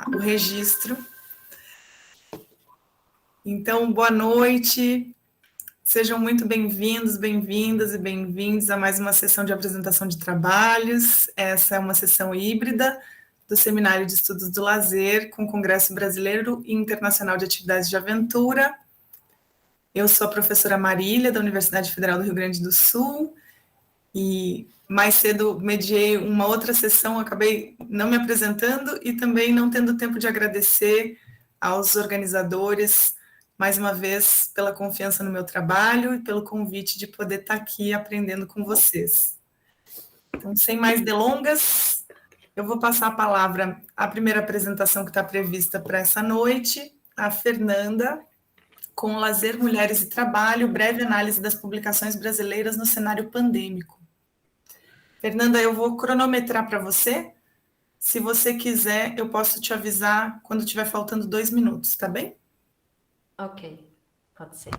o registro. Então, boa noite, sejam muito bem-vindos, bem-vindas e bem-vindos a mais uma sessão de apresentação de trabalhos. Essa é uma sessão híbrida do Seminário de Estudos do Lazer com o Congresso Brasileiro e Internacional de Atividades de Aventura. Eu sou a professora Marília, da Universidade Federal do Rio Grande do Sul, e mais cedo mediei uma outra sessão, acabei não me apresentando e também não tendo tempo de agradecer aos organizadores, mais uma vez, pela confiança no meu trabalho e pelo convite de poder estar aqui aprendendo com vocês. Então, sem mais delongas, eu vou passar a palavra à primeira apresentação que está prevista para essa noite, a Fernanda, com Lazer, Mulheres e Trabalho, breve análise das publicações brasileiras no cenário pandêmico. Fernanda, eu vou cronometrar para você. Se você quiser, eu posso te avisar quando estiver faltando 2 minutos, tá bem? Ok, pode ser.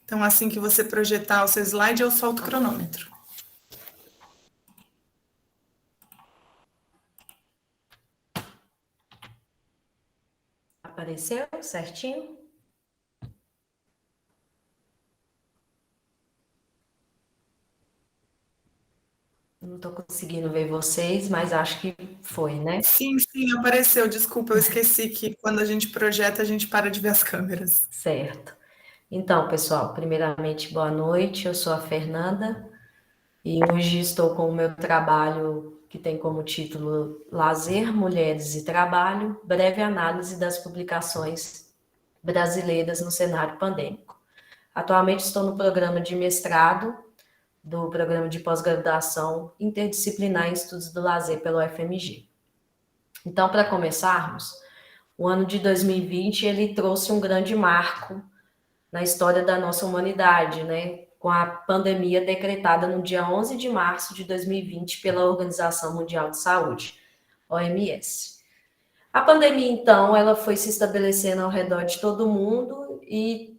Então, assim que você projetar o seu slide, eu solto o cronômetro. Apareceu certinho? Não estou conseguindo ver vocês, mas acho que foi, né? Sim, apareceu. Desculpa, eu esqueci que quando a gente projeta, a gente para de ver as câmeras. Certo. Então, pessoal, primeiramente, boa noite. Eu sou a Fernanda e hoje estou com o meu trabalho que tem como título Lazer, Mulheres e Trabalho, breve análise das publicações brasileiras no cenário pandêmico. Atualmente estou no programa de mestrado do Programa de Pós-Graduação Interdisciplinar em Estudos do Lazer pelo UFMG. Então, para começarmos, o ano de 2020 ele trouxe um grande marco na história da nossa humanidade, né? Com a pandemia decretada no dia 11 de março de 2020 pela Organização Mundial de Saúde, OMS. A pandemia, então, ela foi se estabelecendo ao redor de todo mundo e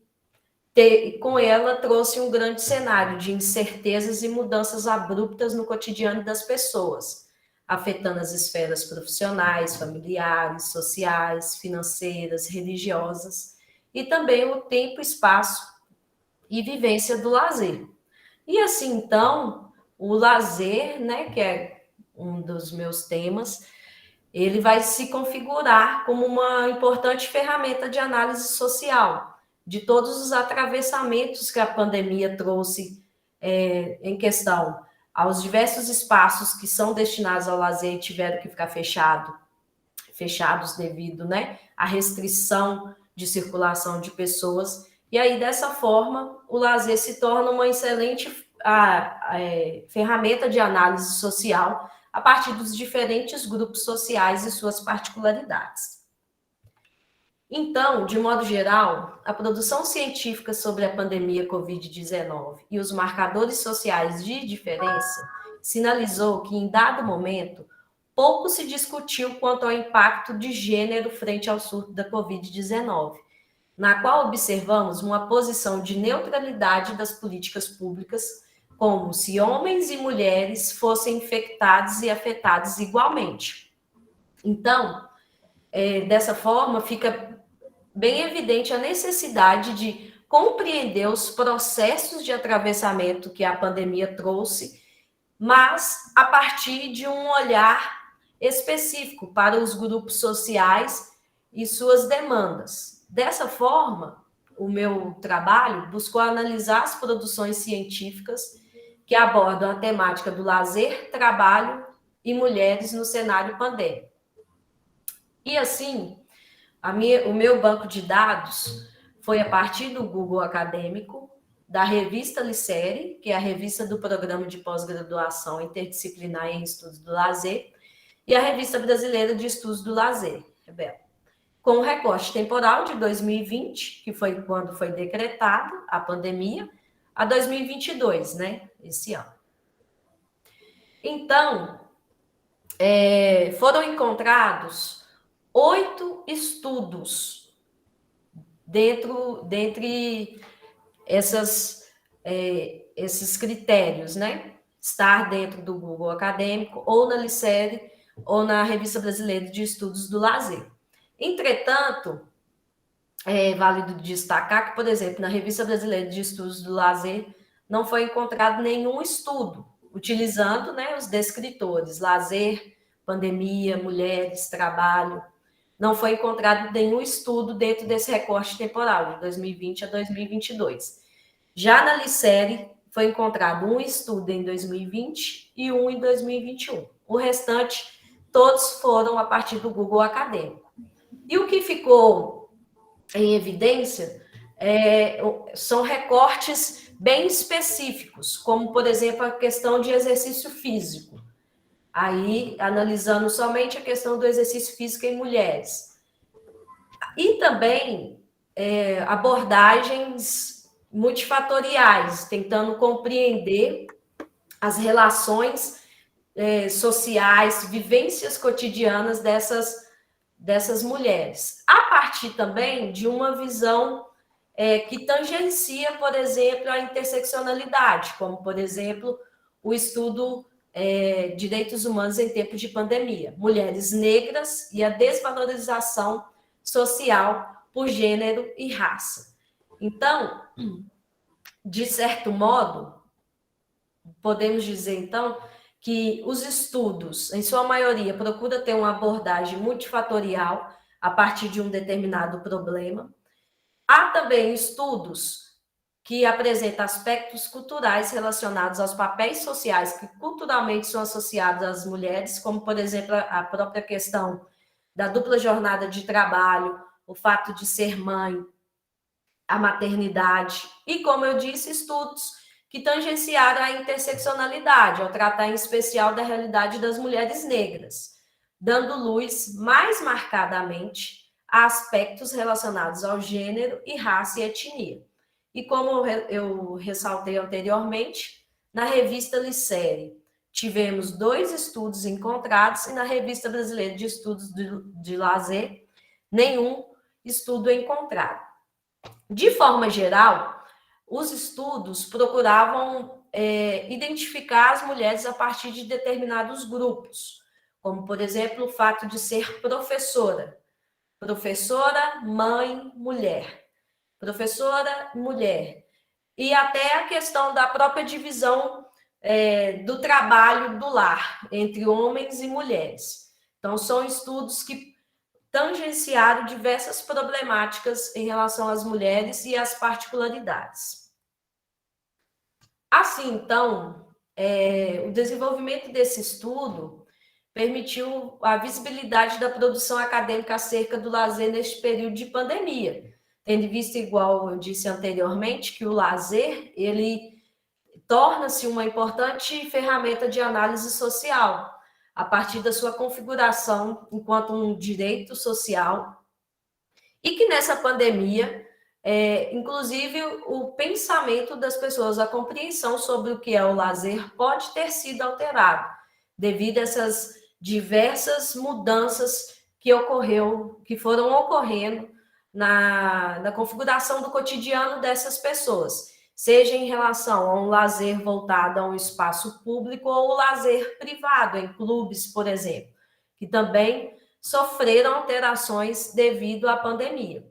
com ela trouxe um grande cenário de incertezas e mudanças abruptas no cotidiano das pessoas, afetando as esferas profissionais, familiares, sociais, financeiras, religiosas e também o tempo, espaço e vivência do lazer. E assim, então, o lazer, né, que é um dos meus temas, ele vai se configurar como uma importante ferramenta de análise social de todos os atravessamentos que a pandemia trouxe em questão aos diversos espaços que são destinados ao lazer e tiveram que ficar fechados devido, né, à restrição de circulação de pessoas. E aí, dessa forma, o lazer se torna uma excelente ferramenta de análise social a partir dos diferentes grupos sociais e suas particularidades. Então, de modo geral, a produção científica sobre a pandemia Covid-19 e os marcadores sociais de diferença sinalizou que, em dado momento, pouco se discutiu quanto ao impacto de gênero frente ao surto da Covid-19, na qual observamos uma posição de neutralidade das políticas públicas, como se homens e mulheres fossem infectados e afetados igualmente. Então, dessa forma, fica bem evidente a necessidade de compreender os processos de atravessamento que a pandemia trouxe, mas a partir de um olhar específico para os grupos sociais e suas demandas. Dessa forma, o meu trabalho buscou analisar as produções científicas que abordam a temática do lazer, trabalho e mulheres no cenário pandêmico. E assim, o meu banco de dados foi a partir do Google Acadêmico, da revista Licere, que é a revista do Programa de Pós-Graduação Interdisciplinar em Estudos do Lazer, e a Revista Brasileira de Estudos do Lazer, Rebelo, com o recorte temporal de 2020, que foi quando foi decretada a pandemia, a 2022, né, esse ano. Então, foram encontrados 8 estudos dentre esses critérios, né? estar dentro do Google Acadêmico, ou na LICERE, ou na Revista Brasileira de Estudos do Lazer. Entretanto, é válido destacar que, por exemplo, na Revista Brasileira de Estudos do Lazer, não foi encontrado nenhum estudo utilizando, né, os descritores, lazer, pandemia, mulheres, trabalho. Não foi encontrado nenhum estudo dentro desse recorte temporal, de 2020 a 2022. Já na LICERE, foi encontrado um estudo em 2020 e um em 2021. O restante, todos foram a partir do Google Acadêmico. E o que ficou em evidência são recortes bem específicos, como, por exemplo, a questão de exercício físico. Aí, analisando somente a questão do exercício físico em mulheres. E também abordagens multifatoriais, tentando compreender as relações sociais, vivências cotidianas dessas mulheres. A partir também de uma visão que tangencia, por exemplo, a interseccionalidade, como, por exemplo, o estudo Direitos Humanos em Tempos de Pandemia, Mulheres Negras e a Desvalorização Social por Gênero e Raça. Então, de certo modo, podemos dizer, então, que os estudos, em sua maioria, procuram ter uma abordagem multifatorial a partir de um determinado problema. Há também estudos que apresentam aspectos culturais relacionados aos papéis sociais que culturalmente são associados às mulheres, como, por exemplo, a própria questão da dupla jornada de trabalho, o fato de ser mãe, a maternidade, e, como eu disse, estudos que tangenciaram a interseccionalidade, ao tratar em especial da realidade das mulheres negras, dando luz mais marcadamente a aspectos relacionados ao gênero e raça e etnia. E como eu ressaltei anteriormente, na revista LICERE tivemos 2 estudos encontrados e na Revista Brasileira de Estudos de Lazer, nenhum estudo encontrado. De forma geral, os estudos procuravam identificar as mulheres a partir de determinados grupos, como, por exemplo, o fato de ser professora, mãe, mulher, professora, mulher, e até a questão da própria divisão do trabalho do lar entre homens e mulheres. Então, são estudos que tangenciaram diversas problemáticas em relação às mulheres e às particularidades. Assim, então, o desenvolvimento desse estudo permitiu a visibilidade da produção acadêmica acerca do lazer neste período de pandemia, tendo em vista, igual eu disse anteriormente, que o lazer, ele torna-se uma importante ferramenta de análise social, a partir da sua configuração enquanto um direito social, e que nessa pandemia, inclusive, o pensamento das pessoas, a compreensão sobre o que é o lazer pode ter sido alterado, devido a essas diversas mudanças que foram ocorrendo na configuração do cotidiano dessas pessoas, seja em relação a um lazer voltado a um espaço público ou o lazer privado, em clubes, por exemplo, que também sofreram alterações devido à pandemia.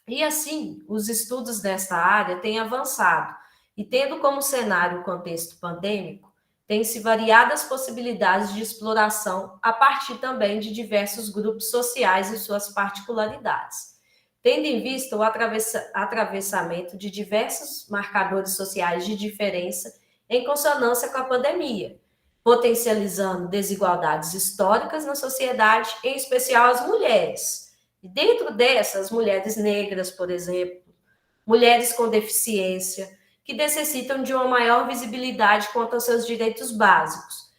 E assim, os estudos nesta área têm avançado, e tendo como cenário o contexto pandêmico, tem-se variadas possibilidades de exploração a partir também de diversos grupos sociais e suas particularidades, tendo em vista o atravessamento de diversos marcadores sociais de diferença em consonância com a pandemia, potencializando desigualdades históricas na sociedade, em especial as mulheres. E dentro dessas, mulheres negras, por exemplo, mulheres com deficiência, que necessitam de uma maior visibilidade quanto aos seus direitos básicos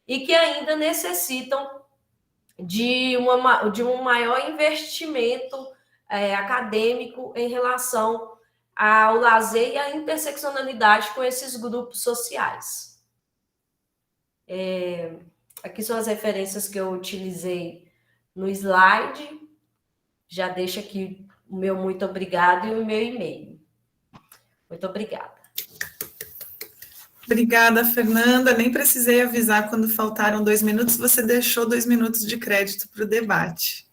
e que ainda necessitam de um maior investimento acadêmico em relação ao lazer e à interseccionalidade com esses grupos sociais. Aqui são as referências que eu utilizei no slide. Já deixo aqui o meu muito obrigado e o meu e-mail. Muito obrigada. Obrigada, Fernanda. Nem precisei avisar quando faltaram 2 minutos, você deixou 2 minutos de crédito para o debate.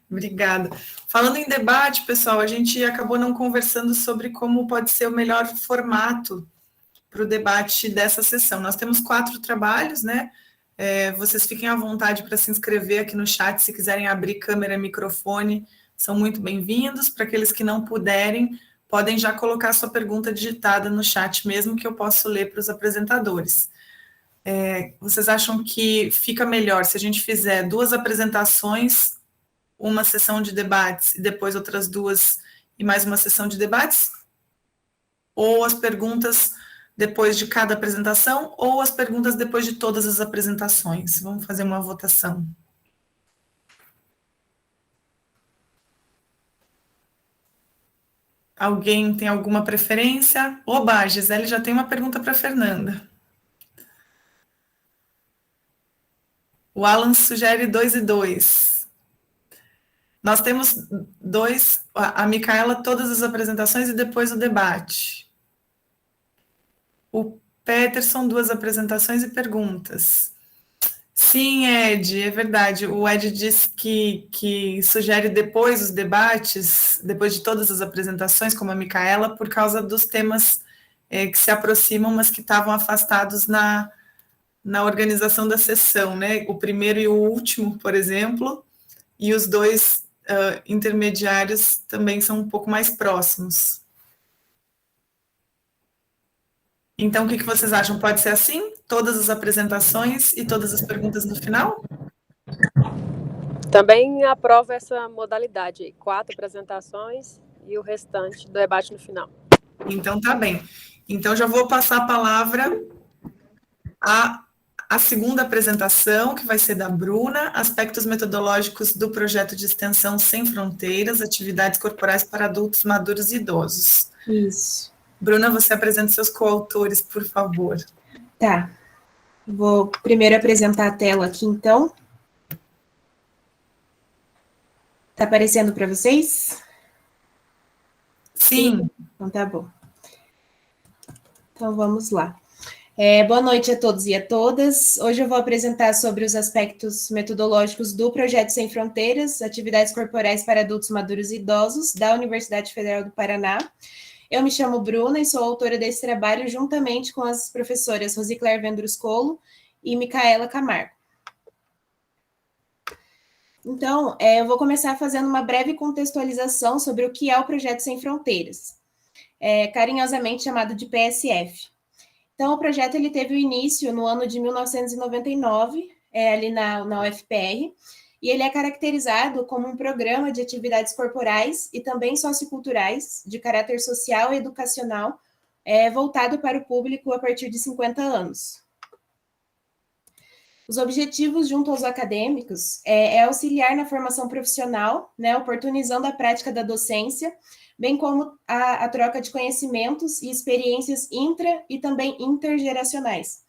Obrigada. Falando em debate, pessoal, a gente acabou não conversando sobre como pode ser o melhor formato para o debate dessa sessão. Nós temos 4 trabalhos, né? Vocês fiquem à vontade para se inscrever aqui no chat, se quiserem abrir câmera e microfone, são muito bem-vindos. Para aqueles que não puderem, podem já colocar sua pergunta digitada no chat mesmo, que eu posso ler para os apresentadores. Vocês acham que fica melhor se a gente fizer 2 apresentações, uma sessão de debates e depois outras 2 e mais uma sessão de debates? Ou as perguntas depois de cada apresentação, ou as perguntas depois de todas as apresentações? Vamos fazer uma votação. Alguém tem alguma preferência? Oba, a Gisele já tem uma pergunta para a Fernanda. O Alan sugere 2 e 2. Nós temos 2, a Micaela, todas as apresentações e depois o debate. O Peterson, 2 apresentações e perguntas. Sim, Ed, é verdade. O Ed disse que sugere depois os debates, depois de todas as apresentações, como a Micaela, por causa dos temas que se aproximam, mas que estavam afastados na organização da sessão, né? O primeiro e o último, por exemplo, e os 2 intermediários também são um pouco mais próximos. Então, o que vocês acham? Pode ser assim? Todas as apresentações e todas as perguntas no final? Também aprovo essa modalidade, 4 apresentações e o restante do debate no final. Então, tá bem. Então, já vou passar a palavra à segunda apresentação, que vai ser da Bruna, aspectos metodológicos do projeto de extensão Sem Fronteiras, atividades corporais para adultos maduros e idosos. Isso. Bruna, você apresenta seus coautores, por favor. Tá. Vou primeiro apresentar a tela aqui, então. Tá aparecendo para vocês? Sim. Então tá bom. Então vamos lá. Boa noite a todos e a todas. Hoje eu vou apresentar sobre os aspectos metodológicos do Projeto Sem Fronteiras, atividades corporais para adultos maduros e idosos, da Universidade Federal do Paraná. Eu me chamo Bruna e sou autora desse trabalho juntamente com as professoras Rosicler Vendruscolo e Micaela Camargo. Então, eu vou começar fazendo uma breve contextualização sobre o que é o Projeto Sem Fronteiras, carinhosamente chamado de PSF. Então, o projeto ele teve o início no ano de 1999, ali na UFPR, e ele é caracterizado como um programa de atividades corporais e também socioculturais, de caráter social e educacional, voltado para o público a partir de 50 anos. Os objetivos junto aos acadêmicos é auxiliar na formação profissional, né, oportunizando a prática da docência, bem como a troca de conhecimentos e experiências intra- e também intergeracionais.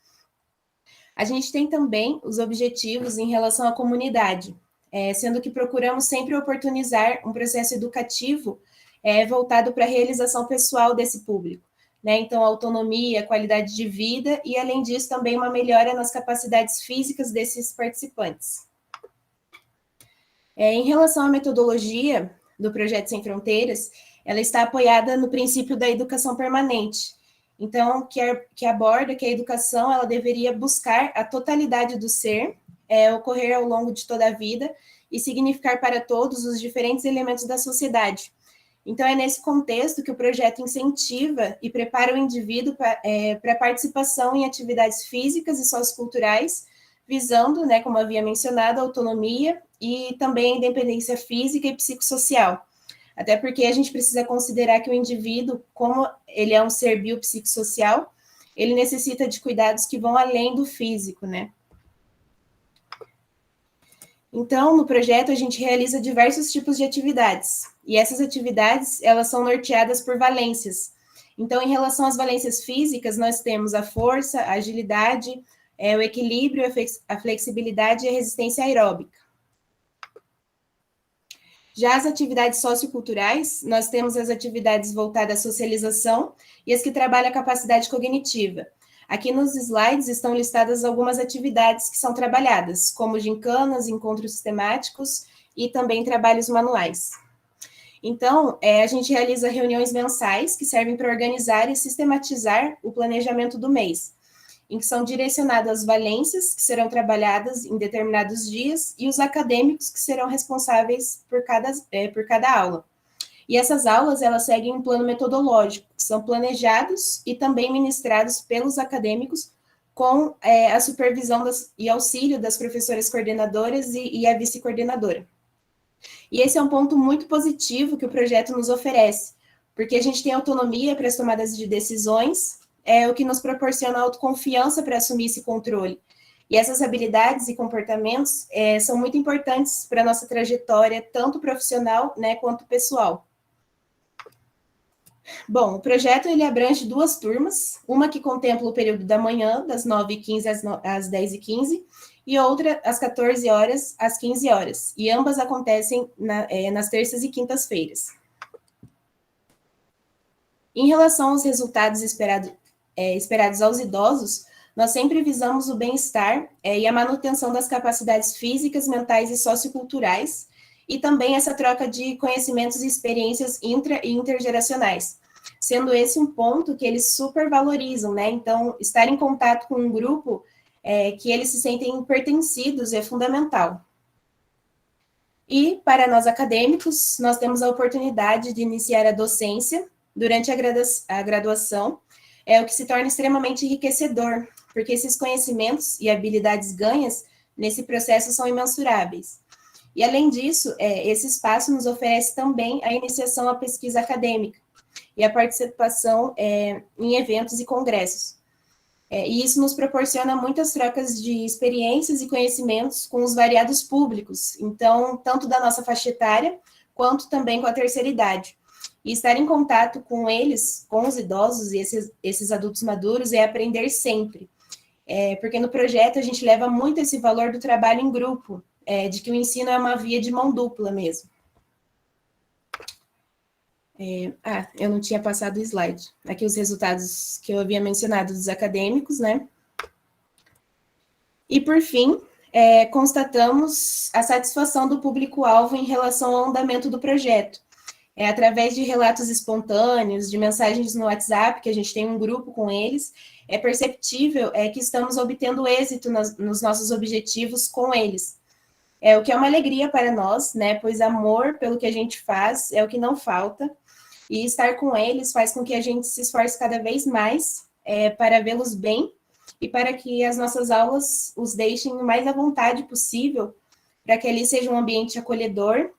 A gente tem também os objetivos em relação à comunidade, sendo que procuramos sempre oportunizar um processo educativo voltado para a realização pessoal desse público, né? Então, autonomia, qualidade de vida e, além disso, também uma melhora nas capacidades físicas desses participantes. Em relação à metodologia do Projeto Sem Fronteiras, ela está apoiada no princípio da educação permanente. Então, que aborda que a educação ela deveria buscar a totalidade do ser, ocorrer ao longo de toda a vida e significar para todos os diferentes elementos da sociedade. Então, é nesse contexto que o projeto incentiva e prepara o indivíduo para a participação em atividades físicas e socioculturais, visando, né, como havia mencionado, a autonomia e também a independência física e psicossocial. Até porque a gente precisa considerar que o indivíduo, como ele é um ser biopsicossocial, ele necessita de cuidados que vão além do físico, né? Então, no projeto, a gente realiza diversos tipos de atividades. E essas atividades, elas são norteadas por valências. Então, em relação às valências físicas, nós temos a força, a agilidade, o equilíbrio, a flexibilidade e a resistência aeróbica. Já as atividades socioculturais, nós temos as atividades voltadas à socialização e as que trabalham a capacidade cognitiva. Aqui nos slides estão listadas algumas atividades que são trabalhadas, como gincanas, encontros sistemáticos e também trabalhos manuais. Então, a gente realiza reuniões mensais que servem para organizar e sistematizar o planejamento do mês, em que são direcionadas as valências que serão trabalhadas em determinados dias e os acadêmicos que serão responsáveis por cada aula. E essas aulas, elas seguem um plano metodológico, que são planejados e também ministrados pelos acadêmicos com a supervisão e auxílio das professoras coordenadoras e a vice-coordenadora. E esse é um ponto muito positivo que o projeto nos oferece, porque a gente tem autonomia para as tomadas de decisões, o que nos proporciona autoconfiança para assumir esse controle. E essas habilidades e comportamentos são muito importantes para a nossa trajetória, tanto profissional, né, quanto pessoal. Bom, o projeto ele abrange 2 turmas, uma que contempla o período da manhã, das 9h15 às 10h15, e outra às 14 horas às 15 horas, e ambas acontecem nas terças e quintas-feiras. Em relação aos resultados esperados aos idosos, nós sempre visamos o bem-estar e a manutenção das capacidades físicas, mentais e socioculturais, e também essa troca de conhecimentos e experiências intra- e intergeracionais, sendo esse um ponto que eles super valorizam, né? Então, estar em contato com um grupo que eles se sentem pertencidos é fundamental. E, para nós acadêmicos, nós temos a oportunidade de iniciar a docência durante a graduação, o que se torna extremamente enriquecedor, porque esses conhecimentos e habilidades ganhas nesse processo são imensuráveis. E, além disso, esse espaço nos oferece também a iniciação à pesquisa acadêmica e a participação em eventos e congressos. E isso nos proporciona muitas trocas de experiências e conhecimentos com os variados públicos, então, tanto da nossa faixa etária, quanto também com a terceira idade. E estar em contato com eles, com os idosos e esses adultos maduros, é aprender sempre. Porque no projeto a gente leva muito esse valor do trabalho em grupo, de que o ensino é uma via de mão dupla mesmo. Eu não tinha passado o slide. Aqui os resultados que eu havia mencionado dos acadêmicos, né? E, por fim, constatamos a satisfação do público-alvo em relação ao andamento do projeto. Através de relatos espontâneos, de mensagens no WhatsApp, que a gente tem um grupo com eles, é perceptível que estamos obtendo êxito nos nossos objetivos com eles. O que é uma alegria para nós, né? Pois amor pelo que a gente faz é o que não falta, e estar com eles faz com que a gente se esforce cada vez mais para vê-los bem e para que as nossas aulas os deixem o mais à vontade possível, para que ali seja um ambiente acolhedor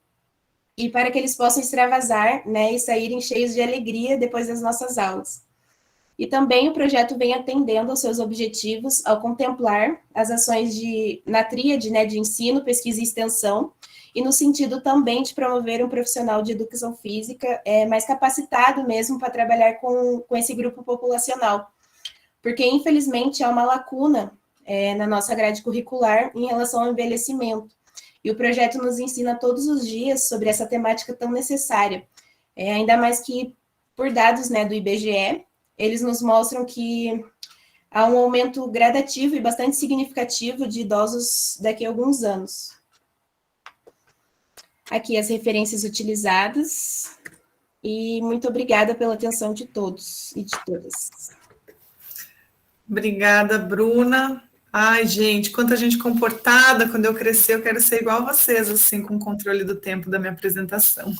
e para que eles possam extravasar, né, e saírem cheios de alegria depois das nossas aulas. E também o projeto vem atendendo aos seus objetivos ao contemplar as ações na tríade, né, de ensino, pesquisa e extensão, e no sentido também de promover um profissional de educação física mais capacitado mesmo para trabalhar com esse grupo populacional. Porque, infelizmente, há uma lacuna na nossa grade curricular em relação ao envelhecimento. E o projeto nos ensina todos os dias sobre essa temática tão necessária. Ainda mais que, por dados, né, do IBGE, eles nos mostram que há um aumento gradativo e bastante significativo de idosos daqui a alguns anos. Aqui as referências utilizadas, e muito obrigada pela atenção de todos e de todas. Obrigada, Bruna. Ai, gente, quanta gente comportada. Quando eu crescer, eu quero ser igual a vocês, assim, com o controle do tempo da minha apresentação.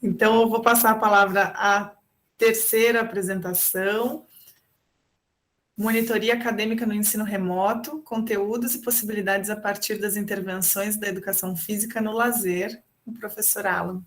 Então, eu vou passar a palavra à terceira apresentação. Monitoria acadêmica no ensino remoto, conteúdos e possibilidades a partir das intervenções da educação física no lazer, o professor Alan.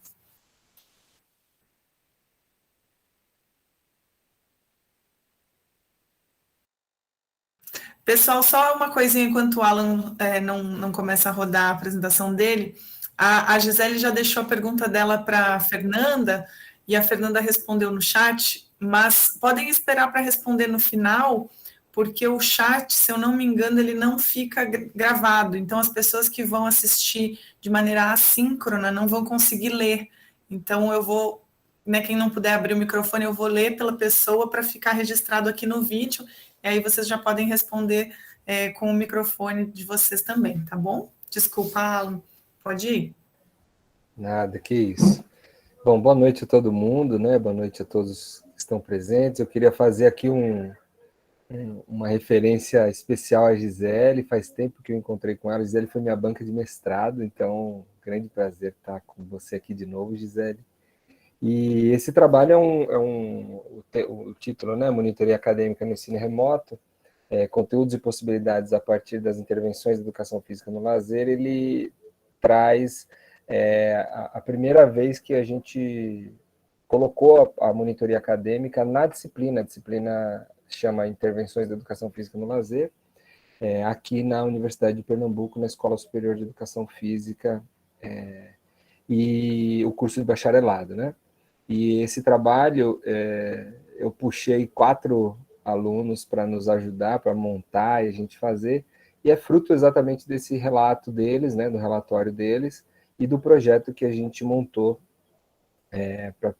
Pessoal, só uma coisinha enquanto o Alan não começa a rodar a apresentação dele. A Gisele já deixou a pergunta dela para a Fernanda, e a Fernanda respondeu no chat, mas podem esperar para responder no final, porque o chat, se eu não me engano, ele não fica gravado, então as pessoas que vão assistir de maneira assíncrona não vão conseguir ler. Então eu vou, né, quem não puder abrir o microfone, eu vou ler pela pessoa para ficar registrado aqui no vídeo, e aí vocês já podem responder com o microfone de vocês também, tá bom? Desculpa, Alan, pode ir? Nada, que isso. Bom, boa noite a todo mundo, né? Boa noite a todos que estão presentes. Eu queria fazer aqui uma referência especial à Gisele. Faz tempo que eu encontrei com ela. A Gisele foi minha banca de mestrado, então, grande prazer estar com você aqui de novo, Gisele. E esse trabalho o título, né? Monitoria Acadêmica no Ensino Remoto, conteúdos e possibilidades a partir das intervenções de educação física no lazer. Ele traz a primeira vez que a gente colocou a monitoria acadêmica na disciplina. A disciplina chama Intervenções da Educação Física no Lazer, aqui na Universidade de Pernambuco, na Escola Superior de Educação Física, e o curso de bacharelado, né? E esse trabalho, eu puxei 4 alunos para nos ajudar, para montar e a gente fazer, e é fruto exatamente desse relato deles, né, do relatório deles, e do projeto que a gente montou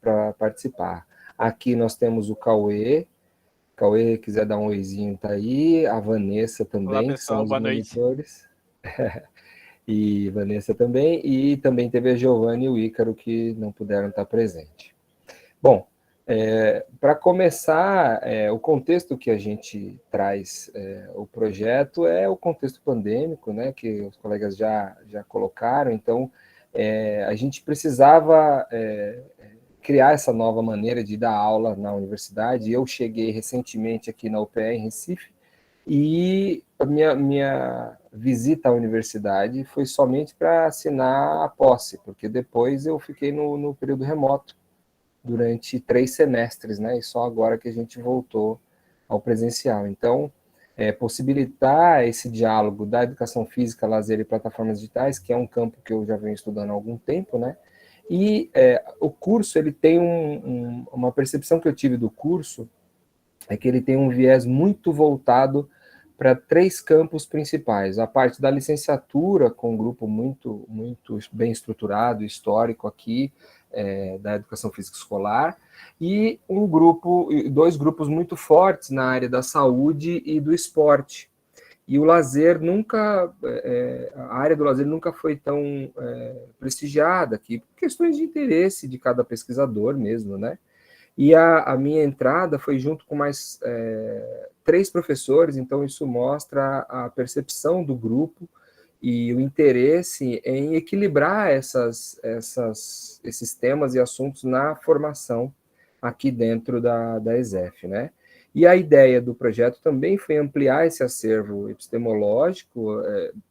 para participar. Aqui nós temos o Cauê, quiser dar um oizinho, tá aí, a Vanessa também, Olá, pessoal, que são os boa noite. monitores, e Vanessa também, e também teve a Giovanna e o Ícaro, que não puderam estar presentes. Bom, para começar, o contexto que a gente traz o projeto é o contexto pandêmico, né, que os colegas já colocaram. Então, a gente precisava criar essa nova maneira de dar aula na universidade. Eu cheguei recentemente aqui na UPE, em Recife, e a minha visita à universidade foi somente para assinar a posse, porque depois eu fiquei no período remoto, durante 3 semestres, né? E só agora que a gente voltou ao presencial. Então, possibilitar esse diálogo da educação física, lazer e plataformas digitais, que é um campo que eu já venho estudando há algum tempo, né? E o curso, ele tem uma percepção que eu tive do curso, é que ele tem um viés muito voltado para 3 campos principais. A parte da licenciatura, com um grupo muito, muito bem estruturado, histórico aqui, da educação física escolar, e 2 grupos muito fortes na área da saúde e do esporte. E o lazer a área do lazer nunca foi tão prestigiada aqui, por questões de interesse de cada pesquisador mesmo, né? E a minha entrada foi junto com mais 3 professores, então isso mostra a percepção do grupo e o interesse em equilibrar esses temas e assuntos na formação aqui dentro da ESEF, né? E a ideia do projeto também foi ampliar esse acervo epistemológico,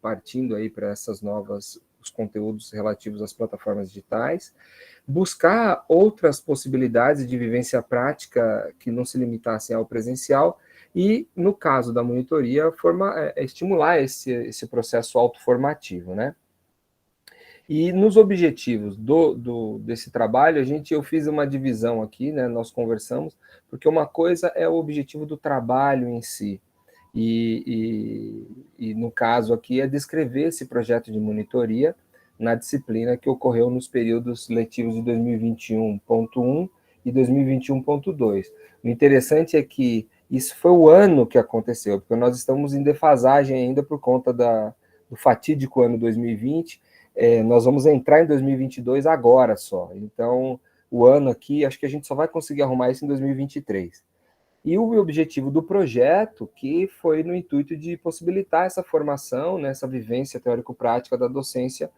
partindo aí para os conteúdos relativos às plataformas digitais, buscar outras possibilidades de vivência prática que não se limitassem ao presencial e, no caso da monitoria, estimular esse processo autoformativo, né? E nos objetivos desse trabalho, eu fiz uma divisão aqui, né? Nós conversamos, porque uma coisa é o objetivo do trabalho em si, e no caso aqui é descrever esse projeto de monitoria na disciplina que ocorreu nos períodos letivos de 2021.1 e 2021.2. O interessante é que isso foi o ano que aconteceu, porque nós estamos em defasagem ainda por conta do fatídico ano 2020, nós vamos entrar em 2022 agora só, então o ano aqui, acho que a gente só vai conseguir arrumar isso em 2023. E o objetivo do projeto, que foi no intuito de possibilitar essa formação, né, essa vivência teórico-prática da docência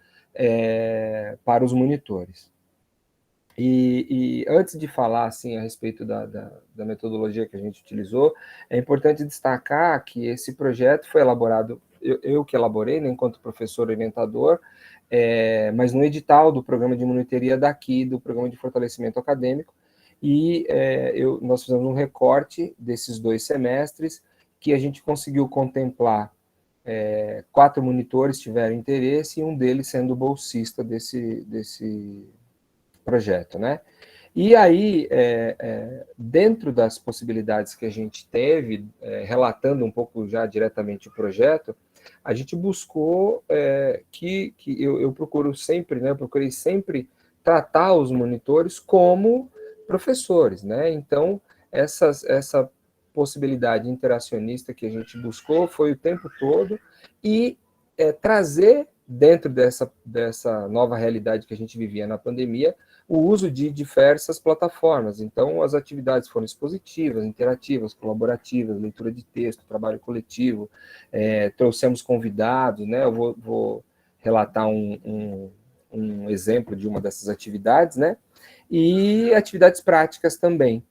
para os monitores. E antes de falar assim, a respeito da metodologia que a gente utilizou, é importante destacar que esse projeto foi elaborado, eu que elaborei, né, enquanto professor orientador, mas no edital do programa de monitoria do programa de fortalecimento acadêmico, e nós fizemos um recorte desses 2 semestres, que a gente conseguiu contemplar 4 monitores tiveram interesse, e um deles sendo bolsista desse projeto, né? E aí, dentro das possibilidades que a gente teve, relatando um pouco já diretamente o projeto, a gente buscou que eu procuro sempre, né, procurei sempre tratar os monitores como professores, né? Então, essa possibilidade interacionista que a gente buscou foi o tempo todo e trazer dentro dessa nova realidade que a gente vivia na pandemia, o uso de diversas plataformas. Então, as atividades foram expositivas, interativas, colaborativas, leitura de texto, trabalho coletivo, trouxemos convidados, né? Eu vou relatar um exemplo de uma dessas atividades, né? E atividades práticas também.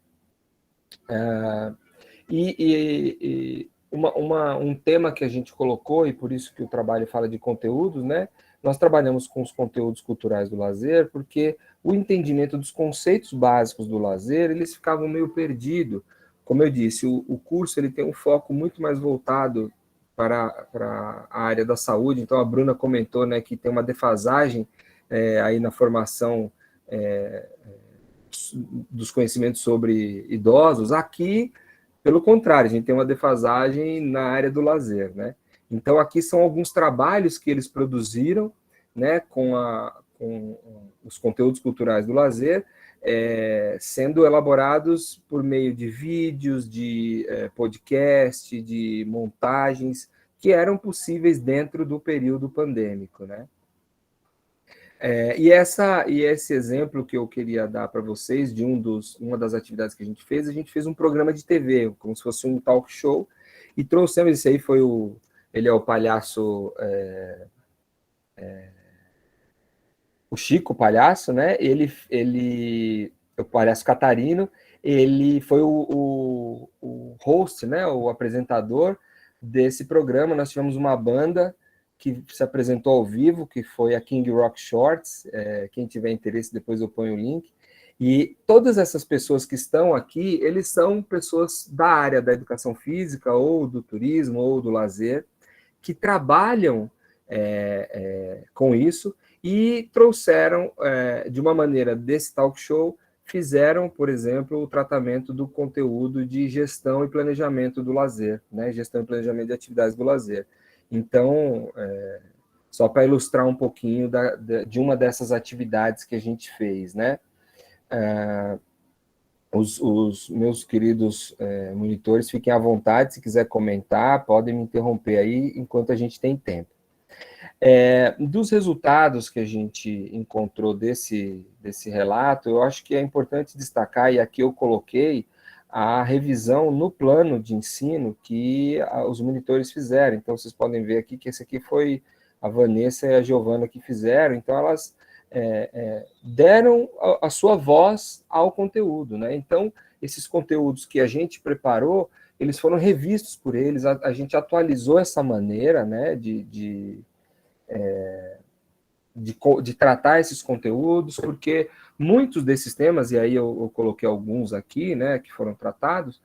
Um tema que a gente colocou, e por isso que o trabalho fala de conteúdos, né? Nós trabalhamos com os conteúdos culturais do lazer, porque o entendimento dos conceitos básicos do lazer, eles ficavam meio perdidos. Como eu disse, o curso ele tem um foco muito mais voltado para a área da saúde, então a Bruna comentou, né, que tem uma defasagem aí na formação dos conhecimentos sobre idosos. Aqui, pelo contrário, a gente tem uma defasagem na área do lazer, né? Então, aqui são alguns trabalhos que eles produziram, né, com os conteúdos culturais do lazer, sendo elaborados por meio de vídeos, de podcast, de montagens, que eram possíveis dentro do período pandêmico, né? E esse exemplo que eu queria dar para vocês, de uma das atividades que a gente fez um programa de TV, como se fosse um talk show, e trouxemos, esse aí ele é o palhaço, o Chico Palhaço, né? O palhaço Catarino, ele foi o host, né? O apresentador desse programa. Nós tivemos uma banda que se apresentou ao vivo, que foi a King Rock Shorts. Quem tiver interesse, depois eu ponho o link. E todas essas pessoas que estão aqui, eles são pessoas da área da educação física, ou do turismo, ou do lazer, que trabalham com isso e trouxeram, de uma maneira desse talk show, fizeram, por exemplo, o tratamento do conteúdo de gestão e planejamento do lazer, né? Gestão e planejamento de atividades do lazer. Então, só para ilustrar um pouquinho de uma dessas atividades que a gente fez, né? Os meus queridos monitores, fiquem à vontade, se quiser comentar, podem me interromper aí enquanto a gente tem tempo. Dos resultados que a gente encontrou desse relato, eu acho que é importante destacar, e aqui eu coloquei a revisão no plano de ensino que os monitores fizeram. Então, vocês podem ver aqui que esse aqui foi a Vanessa e a Giovana que fizeram. Então, elas deram a sua voz ao conteúdo, né? Então, esses conteúdos que a gente preparou, eles foram revistos por eles, a gente atualizou essa maneira, né, de tratar esses conteúdos, porque muitos desses temas, e aí eu coloquei alguns aqui, né, que foram tratados,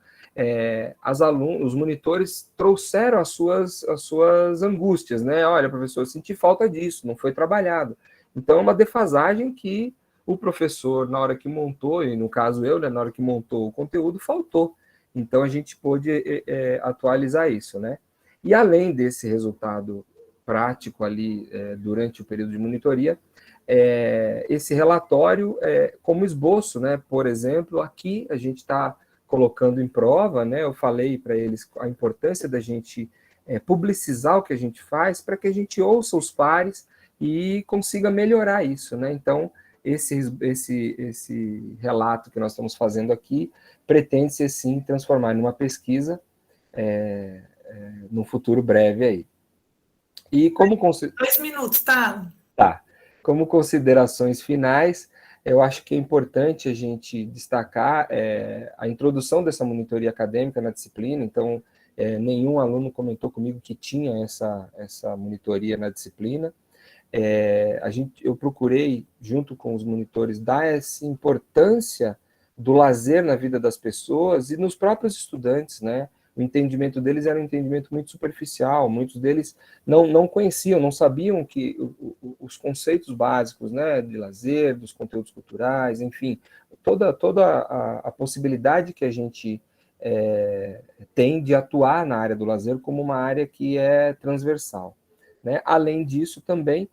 os monitores trouxeram as suas angústias, né? Olha, professor, eu senti falta disso, não foi trabalhado. Então, é uma defasagem que o professor, na hora que montou, e no caso eu, né, na hora que montou o conteúdo, faltou. Então, a gente pôde atualizar isso, né? E além desse resultado prático ali durante o período de monitoria, esse relatório como esboço, né? Por exemplo, aqui a gente está colocando em prova, né? Eu falei para eles a importância da gente publicizar o que a gente faz para que a gente ouça os pares e consiga melhorar isso, né? Então, esse relato que nós estamos fazendo aqui pretende-se, sim, transformar numa pesquisa no futuro breve aí. E como 2 minutos, tá? Tá. Como considerações finais, eu acho que é importante a gente destacar a introdução dessa monitoria acadêmica na disciplina. Então, nenhum aluno comentou comigo que tinha essa monitoria na disciplina. Eu procurei, junto com os monitores, dar essa importância do lazer na vida das pessoas e nos próprios estudantes, né? o entendimento deles era um entendimento muito superficial, muitos deles não conheciam, não sabiam que os conceitos básicos, né, de lazer, dos conteúdos culturais, enfim, toda a possibilidade que a gente tem de atuar na área do lazer como uma área que é transversal, né? Além disso, também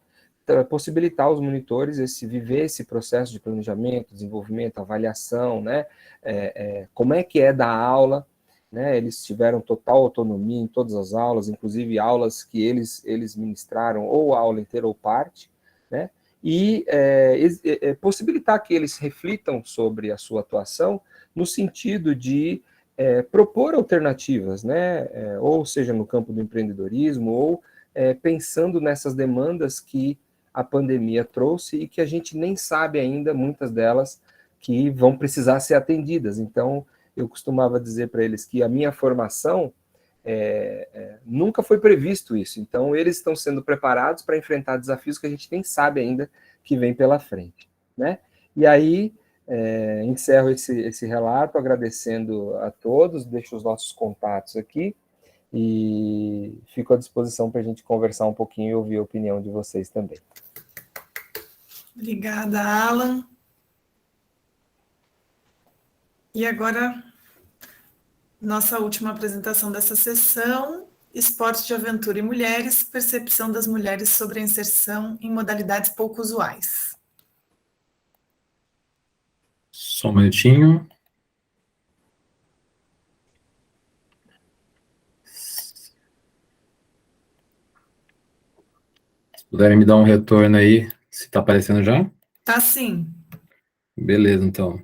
possibilitar aos monitores viver esse processo de planejamento, desenvolvimento, avaliação, né? Como é que é dar aula, né? Eles tiveram total autonomia em todas as aulas, inclusive aulas que eles ministraram, ou a aula inteira ou parte, né? E possibilitar que eles reflitam sobre a sua atuação no sentido de propor alternativas, né? Ou seja, no campo do empreendedorismo, ou pensando nessas demandas que a pandemia trouxe e que a gente nem sabe ainda, muitas delas, que vão precisar ser atendidas. Então, eu costumava dizer para eles que a minha formação nunca foi previsto isso. Então, eles estão sendo preparados para enfrentar desafios que a gente nem sabe ainda que vem pela frente, né? E aí, encerro esse relato agradecendo a todos, deixo os nossos contatos aqui e fico à disposição para a gente conversar um pouquinho e ouvir a opinião de vocês também. Obrigada, Alan. E agora, nossa última apresentação dessa sessão, Esporte de Aventura e Mulheres, percepção das mulheres sobre a inserção em modalidades pouco usuais. Só um minutinho. Se puderem me dar um retorno aí, se está aparecendo já? Tá sim. Beleza, então.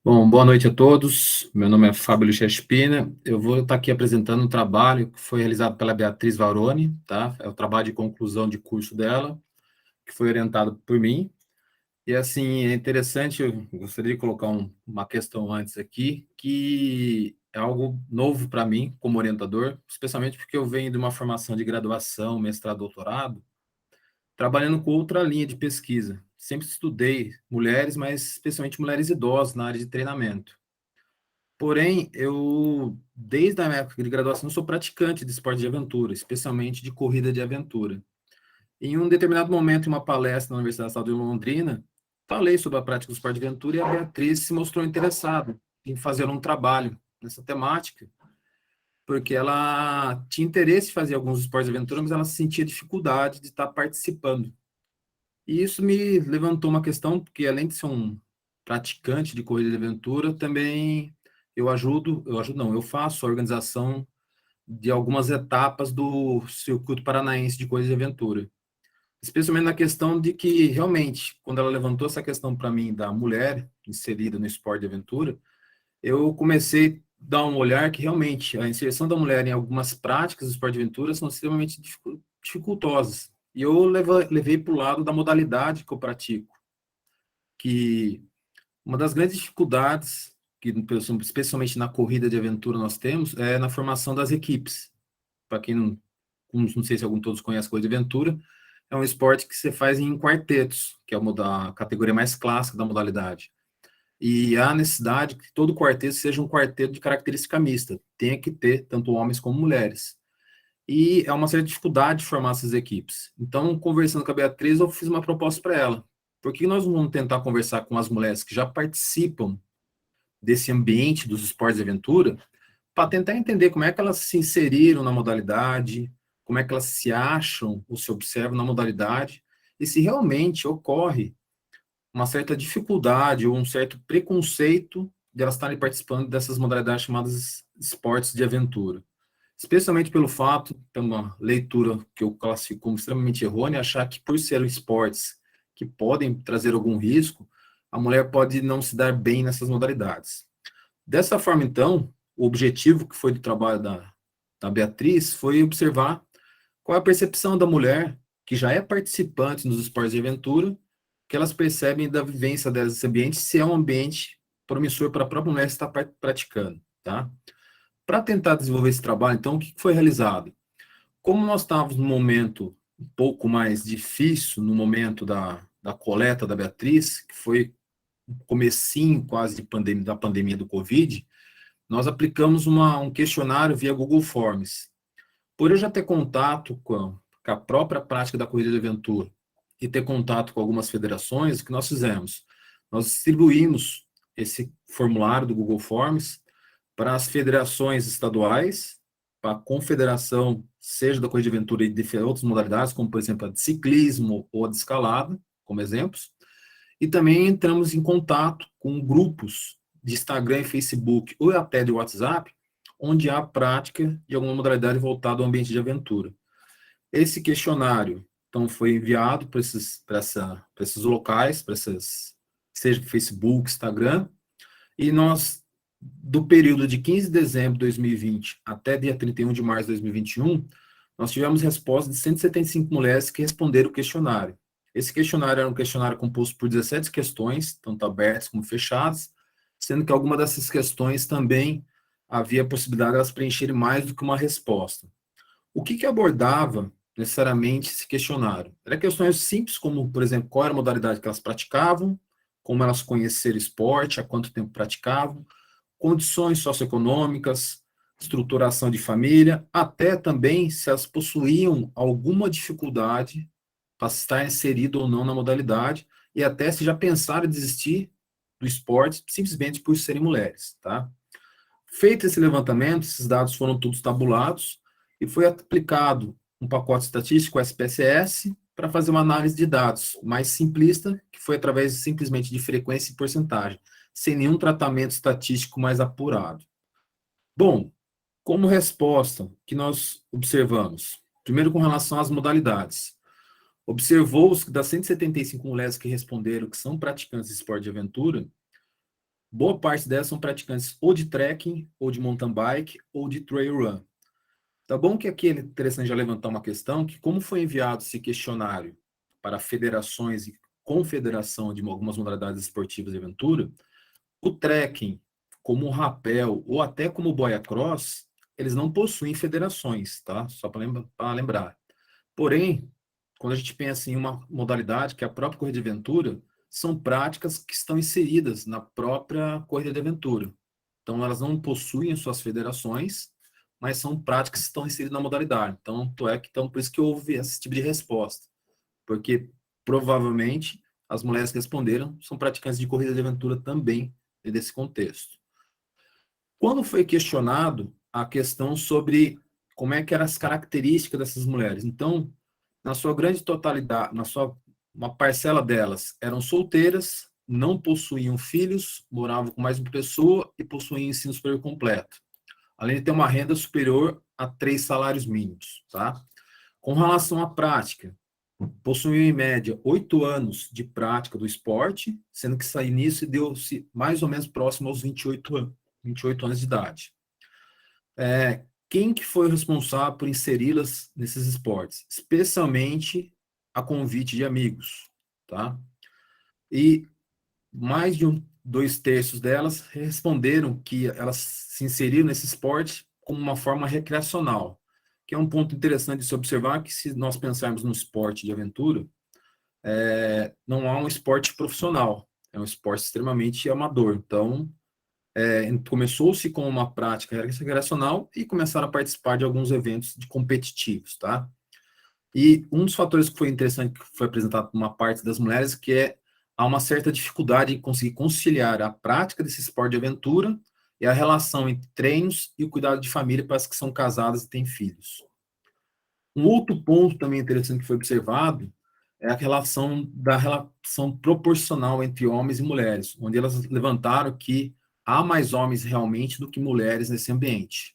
Bom, boa noite a todos. Meu nome é Fábio Lichespina. Eu vou estar aqui apresentando um trabalho que foi realizado pela Beatriz Varoni, tá? É o trabalho de conclusão de curso dela, que foi orientado por mim. E, assim, é interessante, eu gostaria de colocar uma questão antes aqui, que é algo novo para mim, como orientador, especialmente porque eu venho de uma formação de graduação, mestrado, doutorado, trabalhando com outra linha de pesquisa. Sempre estudei mulheres, mas especialmente mulheres idosas na área de treinamento. Porém, eu, desde a minha época de graduação, sou praticante de esporte de aventura, especialmente de corrida de aventura. Em um determinado momento, em uma palestra na Universidade Estadual de Londrina, falei sobre a prática do esporte de aventura e a Beatriz se mostrou interessada em fazer um trabalho nessa temática, porque ela tinha interesse em fazer alguns esportes de aventura, mas ela sentia dificuldade de estar participando. E isso me levantou uma questão, porque além de ser um praticante de corrida de aventura, também eu faço a organização de algumas etapas do Circuito Paranaense de Corrida de Aventura. Especialmente na questão de que, realmente, quando ela levantou essa questão para mim da mulher inserida no esporte de aventura, eu comecei a dar um olhar que, realmente, a inserção da mulher em algumas práticas do esporte de aventura são extremamente dificultosas. E eu levei para o lado da modalidade que eu pratico, que uma das grandes dificuldades, que especialmente na corrida de aventura nós temos, é na formação das equipes. Para quem não sei se todos conhecem a corrida de aventura, é um esporte que você faz em quartetos, que é a categoria mais clássica da modalidade. E há necessidade que todo quarteto seja um quarteto de característica mista, tenha que ter tanto homens como mulheres. E é uma certa dificuldade de formar essas equipes. Então, conversando com a Beatriz, eu fiz uma proposta para ela. Por que nós não vamos tentar conversar com as mulheres que já participam desse ambiente dos esportes de aventura, para tentar entender como é que elas se inseriram na modalidade, como é que elas se acham ou se observam na modalidade, e se realmente ocorre uma certa dificuldade ou um certo preconceito de elas estarem participando dessas modalidades chamadas esportes de aventura. Especialmente pelo fato, tem uma leitura que eu classifico como extremamente errônea, achar que por serem esportes que podem trazer algum risco, a mulher pode não se dar bem nessas modalidades. Dessa forma, então, o objetivo que foi do trabalho da Beatriz foi observar qual é a percepção da mulher, que já é participante nos esportes de aventura, que elas percebem da vivência desse ambiente, se é um ambiente promissor para a própria mulher estar praticando, tá? Para tentar desenvolver esse trabalho, então, o que foi realizado? Como nós estávamos num momento um pouco mais difícil, no momento da coleta da Beatriz, que foi o comecinho quase da pandemia do Covid, nós aplicamos um questionário via Google Forms. Por eu já ter contato com a própria prática da corrida de aventura e ter contato com algumas federações, o que nós fizemos? Nós distribuímos esse formulário do Google Forms para as federações estaduais, para a confederação, seja da corrida de aventura e de outras modalidades, como, por exemplo, a de ciclismo ou a de escalada, como exemplos. E também entramos em contato com grupos de Instagram e Facebook, ou até de WhatsApp, onde há prática de alguma modalidade voltada ao ambiente de aventura. Esse questionário, então, foi enviado para esses locais, seja Facebook, Instagram, e nós, do período de 15 de dezembro de 2020 até dia 31 de março de 2021, nós tivemos resposta de 175 mulheres que responderam o questionário. Esse questionário era um questionário composto por 17 questões, tanto abertas como fechadas, sendo que alguma dessas questões também havia a possibilidade de elas preencherem mais do que uma resposta. O que abordava necessariamente esse questionário? Eram questões simples, como, por exemplo, qual era a modalidade que elas praticavam, como elas conheceram esporte, há quanto tempo praticavam, condições socioeconômicas, estruturação de família, até também se elas possuíam alguma dificuldade para estar inserido ou não na modalidade, e até se já pensaram em desistir do esporte simplesmente por serem mulheres, tá? Feito esse levantamento, esses dados foram todos tabulados e foi aplicado um pacote estatístico, SPSS, para fazer uma análise de dados mais simplista, que foi através simplesmente de frequência e porcentagem, sem nenhum tratamento estatístico mais apurado. Bom, como resposta que nós observamos? Primeiro, com relação às modalidades. Observou-se que das 175 mulheres que responderam que são praticantes de esporte de aventura, boa parte delas são praticantes ou de trekking, ou de mountain bike, ou de trail run. Tá bom que aqui é interessante já levantar uma questão, que como foi enviado esse questionário para federações e confederação de algumas modalidades esportivas de aventura, o trekking, como o rapel, ou até como o boia cross, eles não possuem federações, tá? Só para lembrar. Porém, quando a gente pensa em uma modalidade, que é a própria corrida de aventura, são práticas que estão inseridas na própria corrida de aventura. Então, elas não possuem suas federações, mas são práticas que estão inseridas na modalidade. Então, por isso que houve esse tipo de resposta. Porque, provavelmente, as mulheres que responderam são praticantes de corrida de aventura também, desse contexto. Quando foi questionado a questão sobre como é que eram as características dessas mulheres, então, na sua grande totalidade, uma parcela delas eram solteiras, não possuíam filhos, moravam com mais uma pessoa e possuíam ensino superior completo, além de ter uma renda superior a 3 salários mínimos, tá? Com relação à prática, possuíam em média 8 anos de prática do esporte, sendo que esse início deu-se mais ou menos próximo aos 28 anos de idade. Quem que foi o responsável por inseri-las nesses esportes? Especialmente a convite de amigos, tá? E mais de 2/3 delas responderam que elas se inseriram nesse esporte como uma forma recreacional, que é um ponto interessante de se observar, que se nós pensarmos no esporte de aventura, não há um esporte profissional, é um esporte extremamente amador. Então, começou-se com uma prática recreacional e começaram a participar de alguns eventos competitivos, tá? E um dos fatores que foi interessante, que foi apresentado por uma parte das mulheres, que há uma certa dificuldade em conseguir conciliar a prática desse esporte de aventura e a relação entre treinos e o cuidado de família para as que são casadas e têm filhos. Um outro ponto também interessante que foi observado é a relação proporcional entre homens e mulheres, onde elas levantaram que há mais homens realmente do que mulheres nesse ambiente.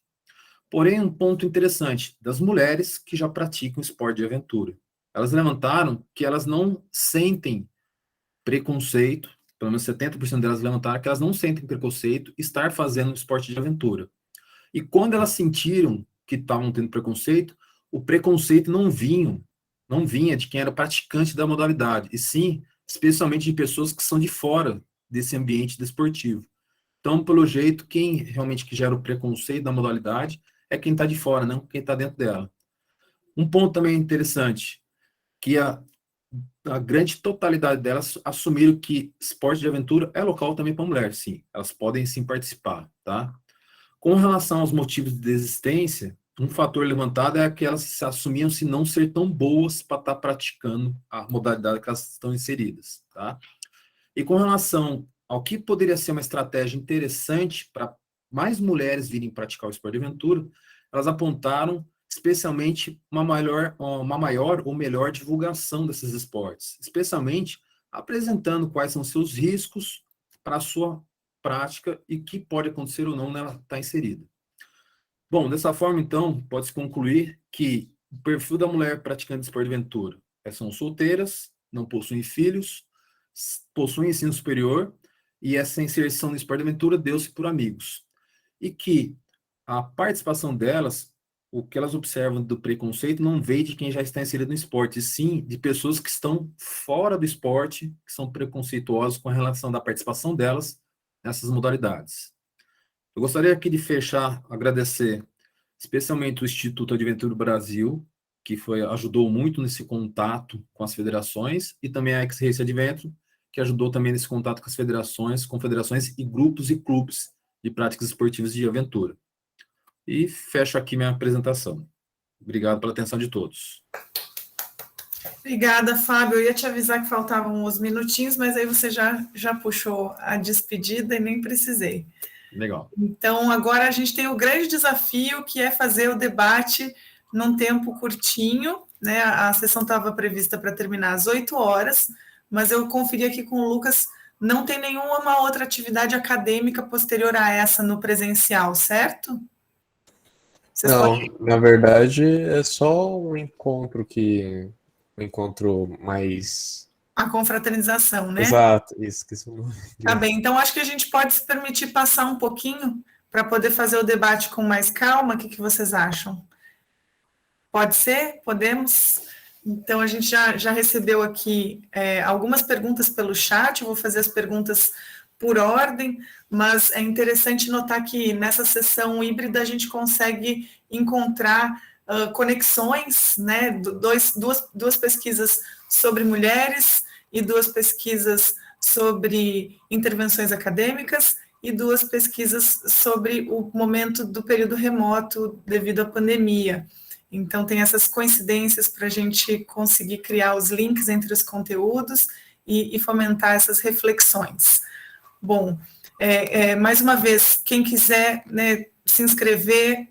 Porém, um ponto interessante, das mulheres que já praticam esporte de aventura. Elas levantaram que elas não sentem preconceito, pelo menos 70% delas levantaram que elas não sentem preconceito estar fazendo esporte de aventura. E quando elas sentiram que estavam tendo preconceito, o preconceito não vinha de quem era praticante da modalidade, e sim, especialmente de pessoas que são de fora desse ambiente desportivo. Então, pelo jeito, quem realmente que gera o preconceito da modalidade é quem está de fora, não quem está dentro dela. Um ponto também interessante, que a grande totalidade delas assumiram que esporte de aventura é local também para mulheres, sim. Elas podem sim participar, tá? Com relação aos motivos de desistência, um fator levantado é que elas se assumiam-se não ser tão boas para estar praticando a modalidade que elas estão inseridas, tá? E com relação ao que poderia ser uma estratégia interessante para mais mulheres virem praticar o esporte de aventura, elas apontaram especialmente uma maior ou melhor divulgação desses esportes, especialmente apresentando quais são seus riscos para a sua prática e que pode acontecer ou não nela estar inserida. Bom, dessa forma, então, pode-se concluir que o perfil da mulher praticante de esporte de aventura são solteiras, não possuem filhos, possuem ensino superior, e essa inserção no esporte de aventura deu-se por amigos. E que a participação delas, o que elas observam do preconceito, não veio de quem já está inserido no esporte, e sim de pessoas que estão fora do esporte, que são preconceituosas com a relação da participação delas nessas modalidades. Eu gostaria aqui de fechar, agradecer especialmente o Instituto Adventure Brasil, que ajudou muito nesse contato com as federações, e também a X-Race Adventure, que ajudou também nesse contato com as federações, confederações e grupos e clubes de práticas esportivas de aventura. E fecho aqui minha apresentação. Obrigado pela atenção de todos. Obrigada, Fábio. Eu ia te avisar que faltavam uns minutinhos, mas aí você já puxou a despedida e nem precisei. Legal. Então, agora a gente tem o grande desafio, que é fazer o debate num tempo curtinho, né? A sessão estava prevista para terminar às 8 horas, mas eu conferi aqui com o Lucas, não tem nenhuma outra atividade acadêmica posterior a essa no presencial, certo? Vocês Não, podem... na verdade é só um encontro mais... A confraternização, né? Exato, isso, esqueci o nome. Tá bem, então acho que a gente pode se permitir passar um pouquinho para poder fazer o debate com mais calma. O que vocês acham? Pode ser? Podemos? Então, a gente já recebeu aqui algumas perguntas pelo chat, eu vou fazer as perguntas por ordem, mas é interessante notar que nessa sessão híbrida a gente consegue encontrar conexões, né? Duas pesquisas sobre mulheres e 2 pesquisas sobre intervenções acadêmicas e 2 pesquisas sobre o momento do período remoto devido à pandemia. Então, tem essas coincidências para a gente conseguir criar os links entre os conteúdos e fomentar essas reflexões. Bom, mais uma vez, quem quiser, né, se inscrever,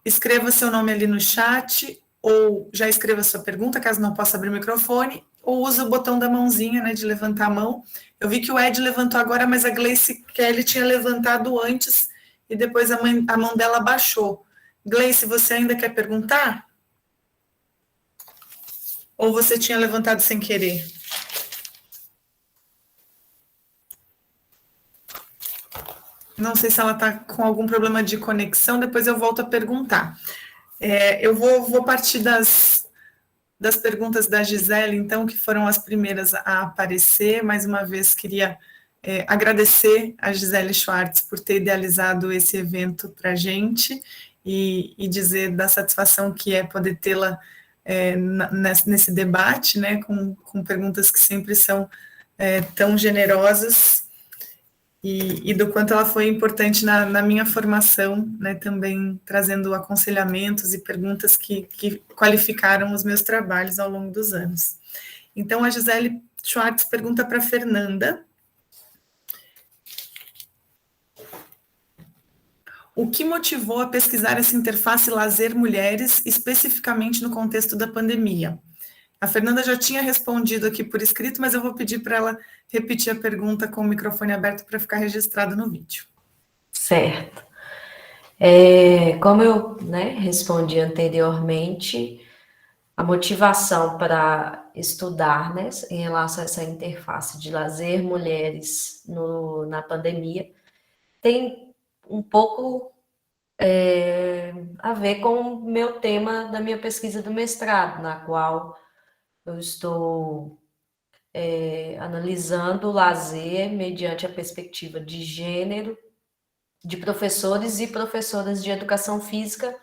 escreva seu nome ali no chat, ou já escreva sua pergunta, caso não possa abrir o microfone, ou use o botão da mãozinha, né, de levantar a mão. Eu vi que o Ed levantou agora, mas a Gleice Kelly tinha levantado antes, e depois a mão dela baixou. Gleice, você ainda quer perguntar? Ou você tinha levantado sem querer? Não sei se ela está com algum problema de conexão, depois eu volto a perguntar. Eu vou partir das perguntas da Gisele, então, que foram as primeiras a aparecer. Mais uma vez, queria agradecer a Gisele Schwartz por ter idealizado esse evento para a gente e dizer da satisfação que é poder tê-la nesse debate, né, com perguntas que sempre são tão generosas, e do quanto ela foi importante na minha formação, né, também trazendo aconselhamentos e perguntas que qualificaram os meus trabalhos ao longo dos anos. Então, a Gisele Schwartz pergunta para a Fernanda: o que motivou a pesquisar essa interface lazer-mulheres, especificamente no contexto da pandemia? A Fernanda já tinha respondido aqui por escrito, mas eu vou pedir para ela repetir a pergunta com o microfone aberto para ficar registrado no vídeo. Certo. Como eu respondi anteriormente, a motivação para estudar, né, em relação a essa interface de lazer mulheres na pandemia tem um pouco a ver com o meu tema da minha pesquisa do mestrado, na qual eu estou analisando o lazer mediante a perspectiva de gênero de professores e professoras de educação física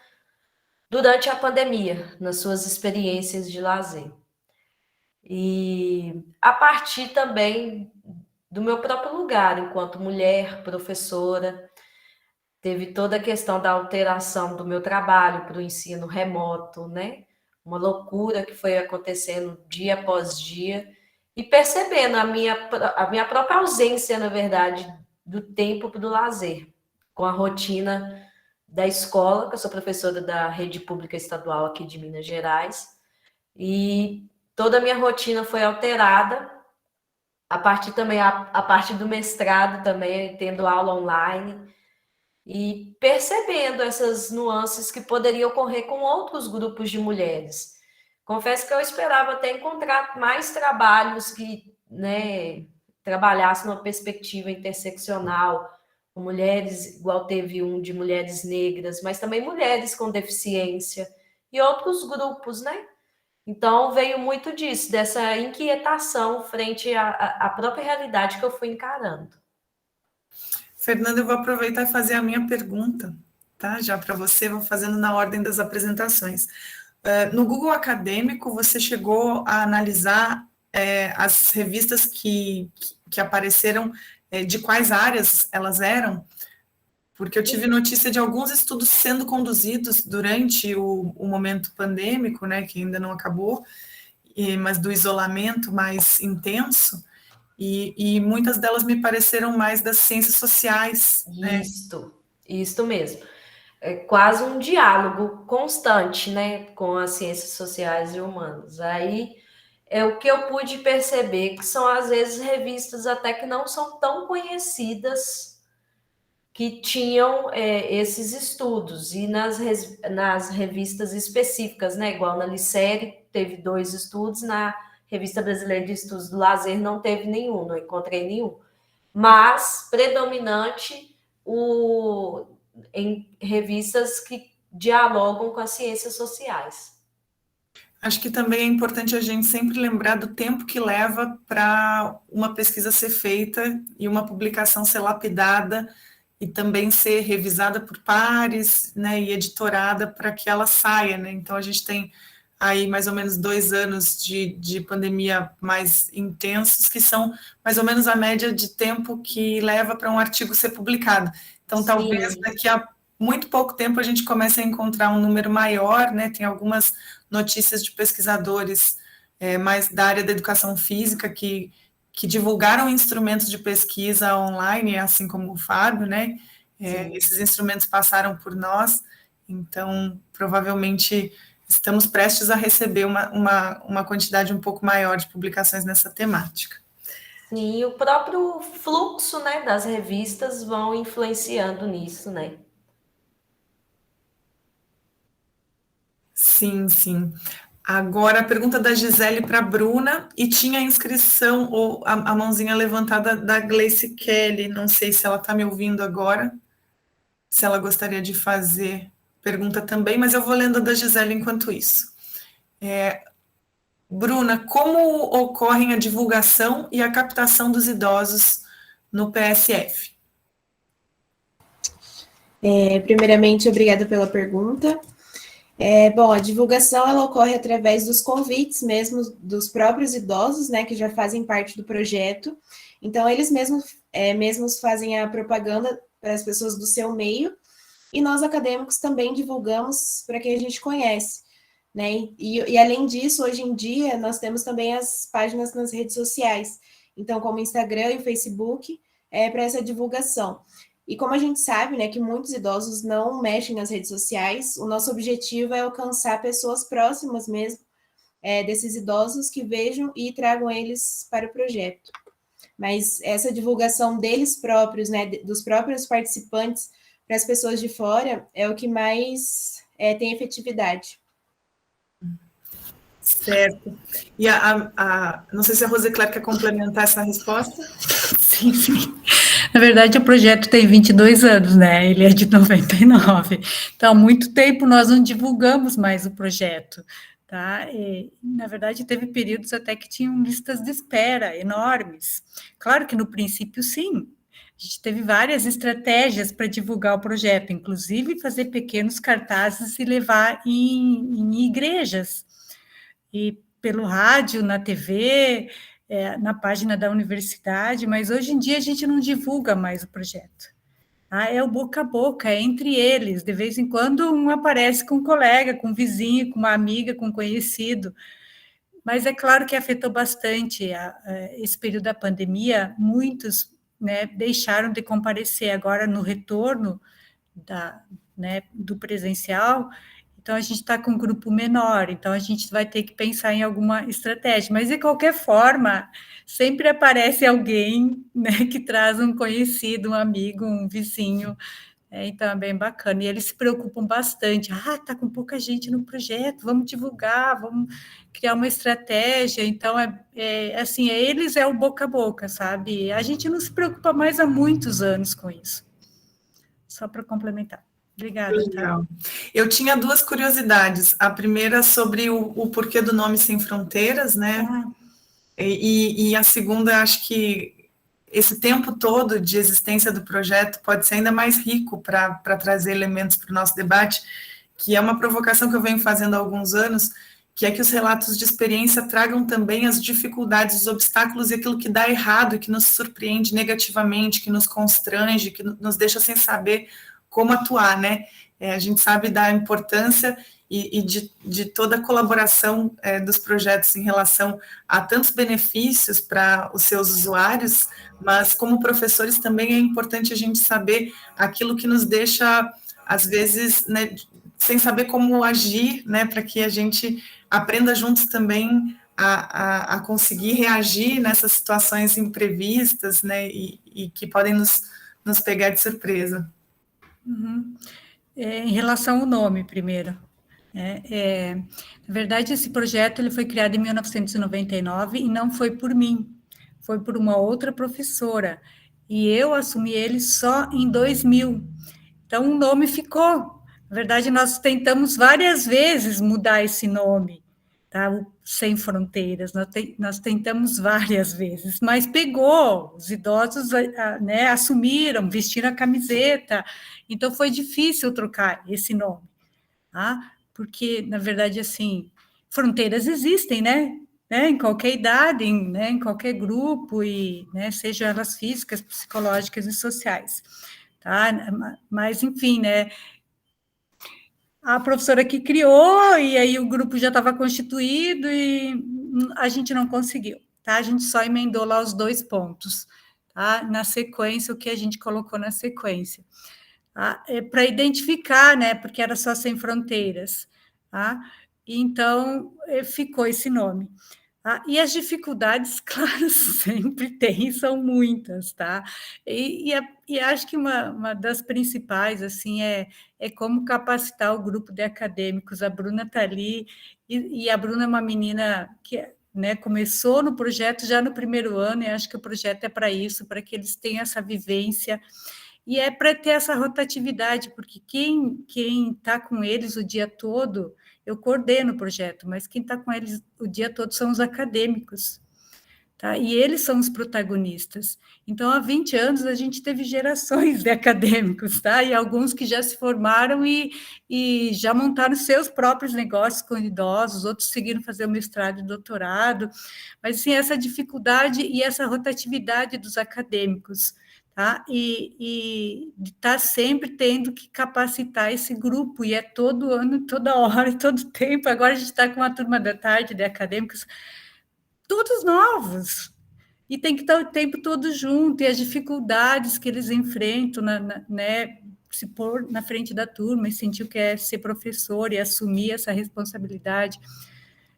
durante a pandemia, nas suas experiências de lazer. E a partir também do meu próprio lugar, enquanto mulher, professora, teve toda a questão da alteração do meu trabalho para o ensino remoto, né? Uma loucura que foi acontecendo dia após dia, e percebendo a minha própria ausência, na verdade, do tempo para o lazer, com a rotina da escola, que eu sou professora da rede pública estadual aqui de Minas Gerais, e toda a minha rotina foi alterada, a partir também, a parte do mestrado também, tendo aula online, e percebendo essas nuances que poderiam ocorrer com outros grupos de mulheres. Confesso que eu esperava até encontrar mais trabalhos que, né, trabalhassem numa perspectiva interseccional, com mulheres, igual teve um de mulheres negras, mas também mulheres com deficiência e outros grupos, né? Então, veio muito disso, dessa inquietação frente à própria realidade que eu fui encarando. Fernanda, eu vou aproveitar e fazer a minha pergunta, tá? Já para você, vou fazendo na ordem das apresentações. No Google Acadêmico, você chegou a analisar as revistas que apareceram, de quais áreas elas eram? Porque eu tive notícia de alguns estudos sendo conduzidos durante o momento pandêmico, né, que ainda não acabou, mas do isolamento mais intenso, e muitas delas me pareceram mais das ciências sociais. Né? Isto mesmo. É quase um diálogo constante, né, com as ciências sociais e humanas. Aí é o que eu pude perceber, que são às vezes revistas até que não são tão conhecidas, que tinham esses estudos, e nas revistas específicas, né, igual na Licere, teve 2 estudos, na Revista Brasileira de Estudos do Lazer não teve nenhum, não encontrei nenhum. Mas, predominante, em revistas que dialogam com as ciências sociais. Acho que também é importante a gente sempre lembrar do tempo que leva para uma pesquisa ser feita e uma publicação ser lapidada e também ser revisada por pares, né, e editorada para que ela saia, né? Então, a gente tem aí mais ou menos 2 anos de pandemia mais intensos, que são mais ou menos a média de tempo que leva para um artigo ser publicado. Então, Sim. Talvez daqui a muito pouco tempo a gente comece a encontrar um número maior, né? Tem algumas notícias de pesquisadores mais da área da educação física que divulgaram instrumentos de pesquisa online, assim como o Fábio, né? Esses instrumentos passaram por nós, então provavelmente estamos prestes a receber uma quantidade um pouco maior de publicações nessa temática. Sim, o próprio fluxo, né, das revistas vão influenciando nisso, né? Sim, sim. Agora, a pergunta da Gisele para a Bruna, e tinha a inscrição, ou a mãozinha levantada da Gleice Kelly, não sei se ela está me ouvindo agora, se ela gostaria de fazer pergunta também, mas eu vou lendo a da Gisele enquanto isso. Bruna, como ocorrem a divulgação e a captação dos idosos no PSF? Primeiramente, obrigada pela pergunta. Bom, a divulgação ela ocorre através dos convites mesmo dos próprios idosos, né, que já fazem parte do projeto. Então, eles mesmos fazem a propaganda para as pessoas do seu meio, e nós acadêmicos também divulgamos para quem a gente conhece, né? E além disso, hoje em dia, nós temos também as páginas nas redes sociais, então, como o Instagram e o Facebook, para essa divulgação. E como a gente sabe, né, que muitos idosos não mexem nas redes sociais, o nosso objetivo é alcançar pessoas próximas mesmo desses idosos que vejam e tragam eles para o projeto. Mas essa divulgação deles próprios, né, dos próprios participantes para as pessoas de fora é o que mais tem efetividade. Certo. E não sei se a Rosicler quer complementar essa resposta. Sim, sim. Na verdade, o projeto tem 22 anos, né? Ele é de 99. Então, há muito tempo nós não divulgamos mais o projeto, tá? E, na verdade, teve períodos até que tinham listas de espera enormes. Claro que no princípio, sim. A gente teve várias estratégias para divulgar o projeto, inclusive fazer pequenos cartazes e levar em igrejas, e pelo rádio, na TV, na página da universidade, mas hoje em dia a gente não divulga mais o projeto. tá? É o boca a boca, é entre eles. De vez em quando, um aparece com um colega, com um vizinho, com uma amiga, com um conhecido. Mas é claro que afetou bastante esse período da pandemia. Muitos, né, deixaram de comparecer agora no retorno né, do presencial. Então, a gente está com um grupo menor, então a gente vai ter que pensar em alguma estratégia. Mas, de qualquer forma, sempre aparece alguém, né, que traz um conhecido, um amigo, um vizinho. Então, é bem bacana. E eles se preocupam bastante. Está com pouca gente no projeto, vamos divulgar, vamos criar uma estratégia. Então, assim, eles é o boca a boca, sabe? A gente não se preocupa mais há muitos anos com isso. Só para complementar. Obrigada, Legal. Eu tinha 2 curiosidades. A primeira sobre o porquê do nome Sem Fronteiras, né? E a segunda, acho que esse tempo todo de existência do projeto pode ser ainda mais rico para trazer elementos para o nosso debate, que é uma provocação que eu venho fazendo há alguns anos, que é que os relatos de experiência tragam também as dificuldades, os obstáculos e aquilo que dá errado, que nos surpreende negativamente, que nos constrange, que nos deixa sem saber como atuar, né? A gente sabe da importância e de toda a colaboração dos projetos em relação a tantos benefícios para os seus usuários, mas como professores também é importante a gente saber aquilo que nos deixa, às vezes, né, sem saber como agir, né, para que a gente aprenda juntos também a conseguir reagir nessas situações imprevistas, né, e que podem nos pegar de surpresa. Uhum. Em relação ao nome, primeiro. Na verdade, esse projeto ele foi criado em 1999 e não foi por mim, foi por uma outra professora. E eu assumi ele só em 2000. Então, o nome ficou. Na verdade, nós tentamos várias vezes mudar esse nome, tá? O Sem Fronteiras, nós tentamos várias vezes, mas pegou, os idosos, né, assumiram, vestiram a camiseta, então foi difícil trocar esse nome, tá? Porque, na verdade, assim, fronteiras existem, né? Em qualquer idade, em qualquer grupo, e, né, sejam elas físicas, psicológicas e sociais, tá? Mas, enfim, né, a professora que criou, e aí o grupo já estava constituído e a gente não conseguiu, tá? A gente só emendou lá os 2 pontos, tá? Na sequência, o que a gente colocou na sequência. Tá? Para identificar, né? Porque era só Sem Fronteiras, tá? Então, ficou esse nome. Tá? E as dificuldades, claro, sempre tem, são muitas, tá? E acho que uma das principais, assim, é como capacitar o grupo de acadêmicos. A Bruna está ali, e a Bruna é uma menina que, né, começou no projeto já no primeiro ano, e acho que o projeto é para isso, para que eles tenham essa vivência, e é para ter essa rotatividade, porque quem está com eles o dia todo, eu coordeno o projeto, mas quem está com eles o dia todo são os acadêmicos, tá? E eles são os protagonistas. Então, há 20 anos, a gente teve gerações de acadêmicos, tá? E alguns que já se formaram e já montaram seus próprios negócios com idosos, outros seguiram fazer o mestrado e doutorado, mas, assim, essa dificuldade e essa rotatividade dos acadêmicos, tá? E está sempre tendo que capacitar esse grupo, e é todo ano, toda hora, todo tempo. Agora a gente está com uma turma da tarde de acadêmicos, todos novos, e tem que estar o tempo todo junto, e as dificuldades que eles enfrentam, né, se pôr na frente da turma e sentir o que é ser professor e assumir essa responsabilidade,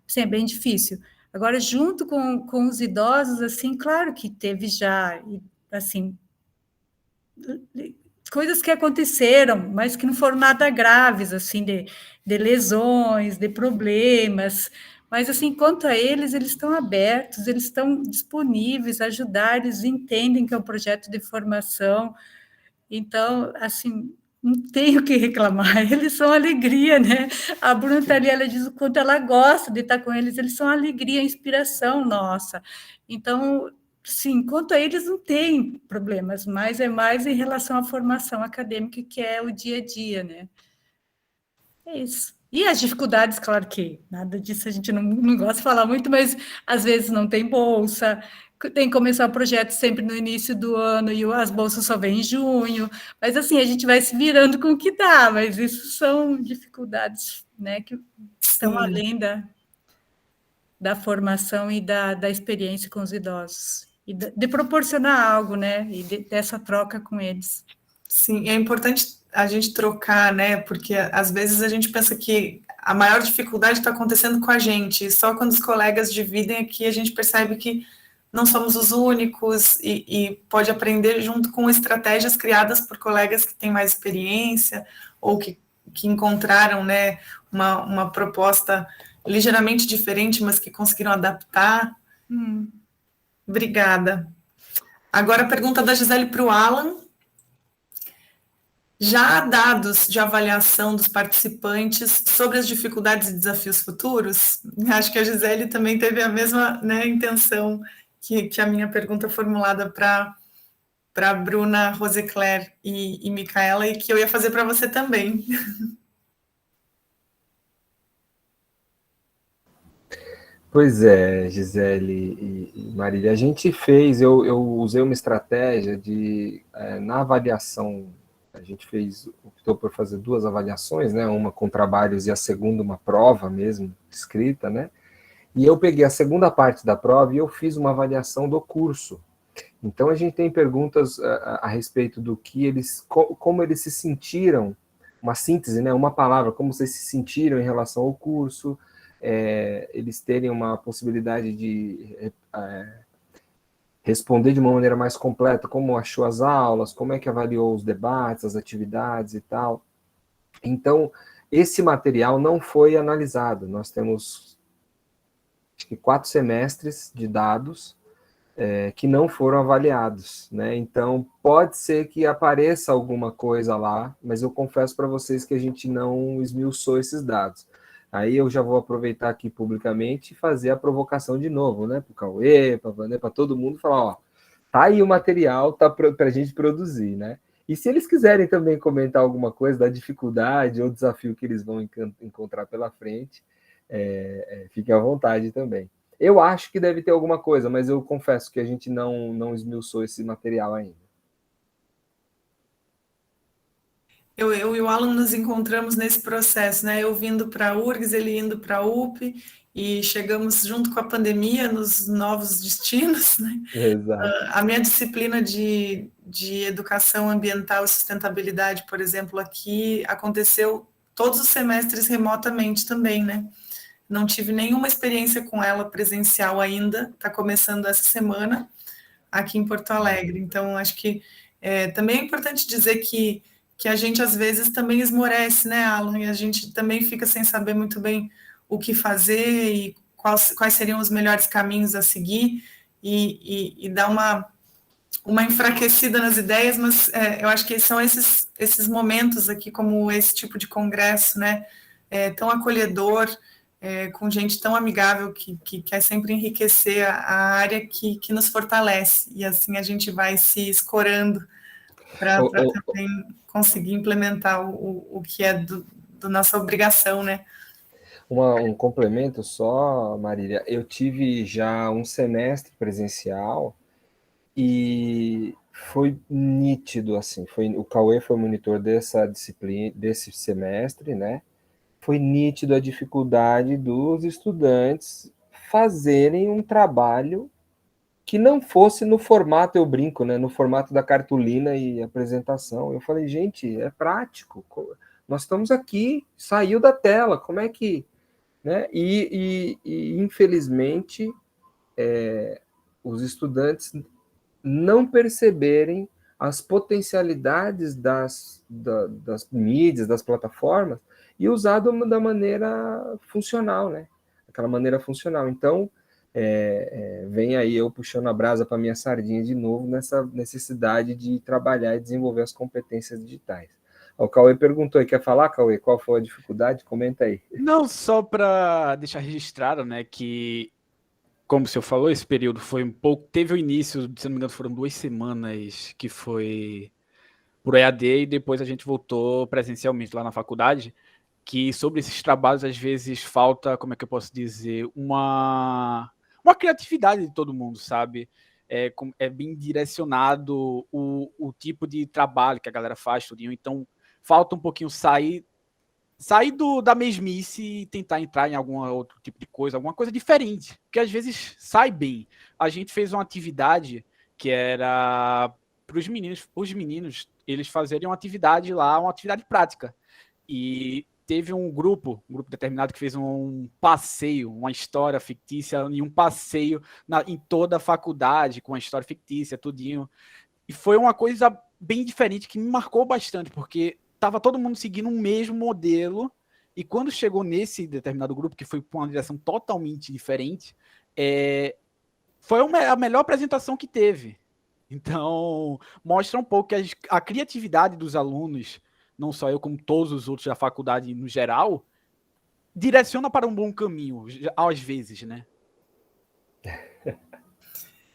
assim, é bem difícil. Agora, junto com os idosos, assim, claro que teve já, assim, coisas que aconteceram, mas que não foram nada graves, assim, de lesões, de problemas, mas, assim, quanto a eles estão abertos, eles estão disponíveis a ajudar, eles entendem que é um projeto de formação, então, assim, não tenho o que reclamar, eles são alegria, né? A Bruna está ali, ela diz o quanto ela gosta de estar com eles são alegria, inspiração nossa, então, sim, quanto a eles não tem problemas, mas é mais em relação à formação acadêmica, que é o dia a dia, né? É isso. E as dificuldades, claro que nada disso a gente não gosta de falar muito, mas às vezes não tem bolsa, tem que começar o projeto sempre no início do ano e as bolsas só vêm em junho, mas assim, a gente vai se virando com o que dá, mas isso são dificuldades, né, que estão além da formação e da experiência com os idosos, e de proporcionar algo, né, e dessa troca com eles. Sim, é importante a gente trocar, né, porque às vezes a gente pensa que a maior dificuldade está acontecendo com a gente, e só quando os colegas dividem aqui a gente percebe que não somos os únicos e pode aprender junto com estratégias criadas por colegas que têm mais experiência ou que encontraram, né, uma proposta ligeiramente diferente, mas que conseguiram adaptar. Obrigada. Agora a pergunta da Gisele para o Alan. Já há dados de avaliação dos participantes sobre as dificuldades e desafios futuros? Acho que a Gisele também teve a mesma, né, intenção que a minha pergunta formulada para Bruna, Roseclaire e Micaela, e que eu ia fazer para você também. Pois é, Gisele e Marília, a gente fez, eu usei uma estratégia de, na avaliação, a gente optou por fazer 2 avaliações, né, uma com trabalhos e a segunda uma prova mesmo, escrita, né, e eu peguei a segunda parte da prova e eu fiz uma avaliação do curso. Então a gente tem perguntas a respeito do que como eles se sentiram, uma síntese, né, uma palavra, como vocês se sentiram em relação ao curso, eles terem uma possibilidade de responder de uma maneira mais completa, como achou as aulas, como é que avaliou os debates, as atividades e tal. Então, esse material não foi analisado. Nós temos, acho que 4 semestres de dados que não foram avaliados, né? Então, pode ser que apareça alguma coisa lá, mas eu confesso para vocês que a gente não esmiuçou esses dados. Aí eu já vou aproveitar aqui publicamente e fazer a provocação de novo, né? Para o Cauê, para a Vané, para todo mundo, falar, ó, tá aí o material, tá para a gente produzir, né? E se eles quiserem também comentar alguma coisa da dificuldade ou desafio que eles vão encontrar pela frente, fiquem à vontade também. Eu acho que deve ter alguma coisa, mas eu confesso que a gente não esmiuçou esse material ainda. Eu e o Alan nos encontramos nesse processo, né? Eu vindo para a URGS, ele indo para a UP, e chegamos junto com a pandemia nos novos destinos, né? Exato. A minha disciplina de educação ambiental e sustentabilidade, por exemplo, aqui aconteceu todos os semestres remotamente também, né? Não tive nenhuma experiência com ela presencial ainda, está começando essa semana aqui em Porto Alegre. Então, acho que também é importante dizer que a gente, às vezes, também esmorece, né, Alan? E a gente também fica sem saber muito bem o que fazer e quais seriam os melhores caminhos a seguir e dá uma enfraquecida nas ideias, mas eu acho que são esses momentos aqui, como esse tipo de congresso, né, tão acolhedor, com gente tão amigável que quer sempre enriquecer a área que nos fortalece, e assim a gente vai se escorando para também conseguir implementar o que é do nossa obrigação, né? Um complemento só, Marília, eu tive já um semestre presencial e foi nítido, assim, o Cauê foi monitor dessa disciplina, desse semestre, né? Foi nítido a dificuldade dos estudantes fazerem um trabalho que não fosse no formato, eu brinco, né, no formato da cartolina e apresentação. Eu falei, gente, é prático, nós estamos aqui, saiu da tela, como é que... Né? E infelizmente, os estudantes não perceberem as potencialidades das mídias, das plataformas, e usado da maneira funcional, né? Aquela maneira funcional. Então, vem aí eu puxando a brasa para minha sardinha de novo, nessa necessidade de trabalhar e desenvolver as competências digitais. O Cauê perguntou aí, quer falar, Cauê? Qual foi a dificuldade? Comenta aí. Não, só para deixar registrado, né, que, como o senhor falou, esse período foi um pouco... Teve o início, se não me engano, foram 2 semanas que foi por EAD e depois a gente voltou presencialmente lá na faculdade, que sobre esses trabalhos, às vezes, falta, como é que eu posso dizer, uma uma criatividade de todo mundo, sabe? É bem direcionado o tipo de trabalho que a galera faz, tudinho. Então, falta um pouquinho sair da mesmice e tentar entrar em algum outro tipo de coisa, alguma coisa diferente, porque às vezes sai bem. A gente fez uma atividade que era para os meninos, eles fazerem uma atividade lá, uma atividade prática. E teve um grupo determinado que fez um passeio, uma história fictícia, em um passeio em toda a faculdade, com uma história fictícia, tudinho. E foi uma coisa bem diferente, que me marcou bastante, porque estava todo mundo seguindo um mesmo modelo, e quando chegou nesse determinado grupo, que foi para uma direção totalmente diferente, foi a melhor apresentação que teve. Então, mostra um pouco que a criatividade dos alunos, não só eu, como todos os outros da faculdade no geral, direciona para um bom caminho, às vezes, né?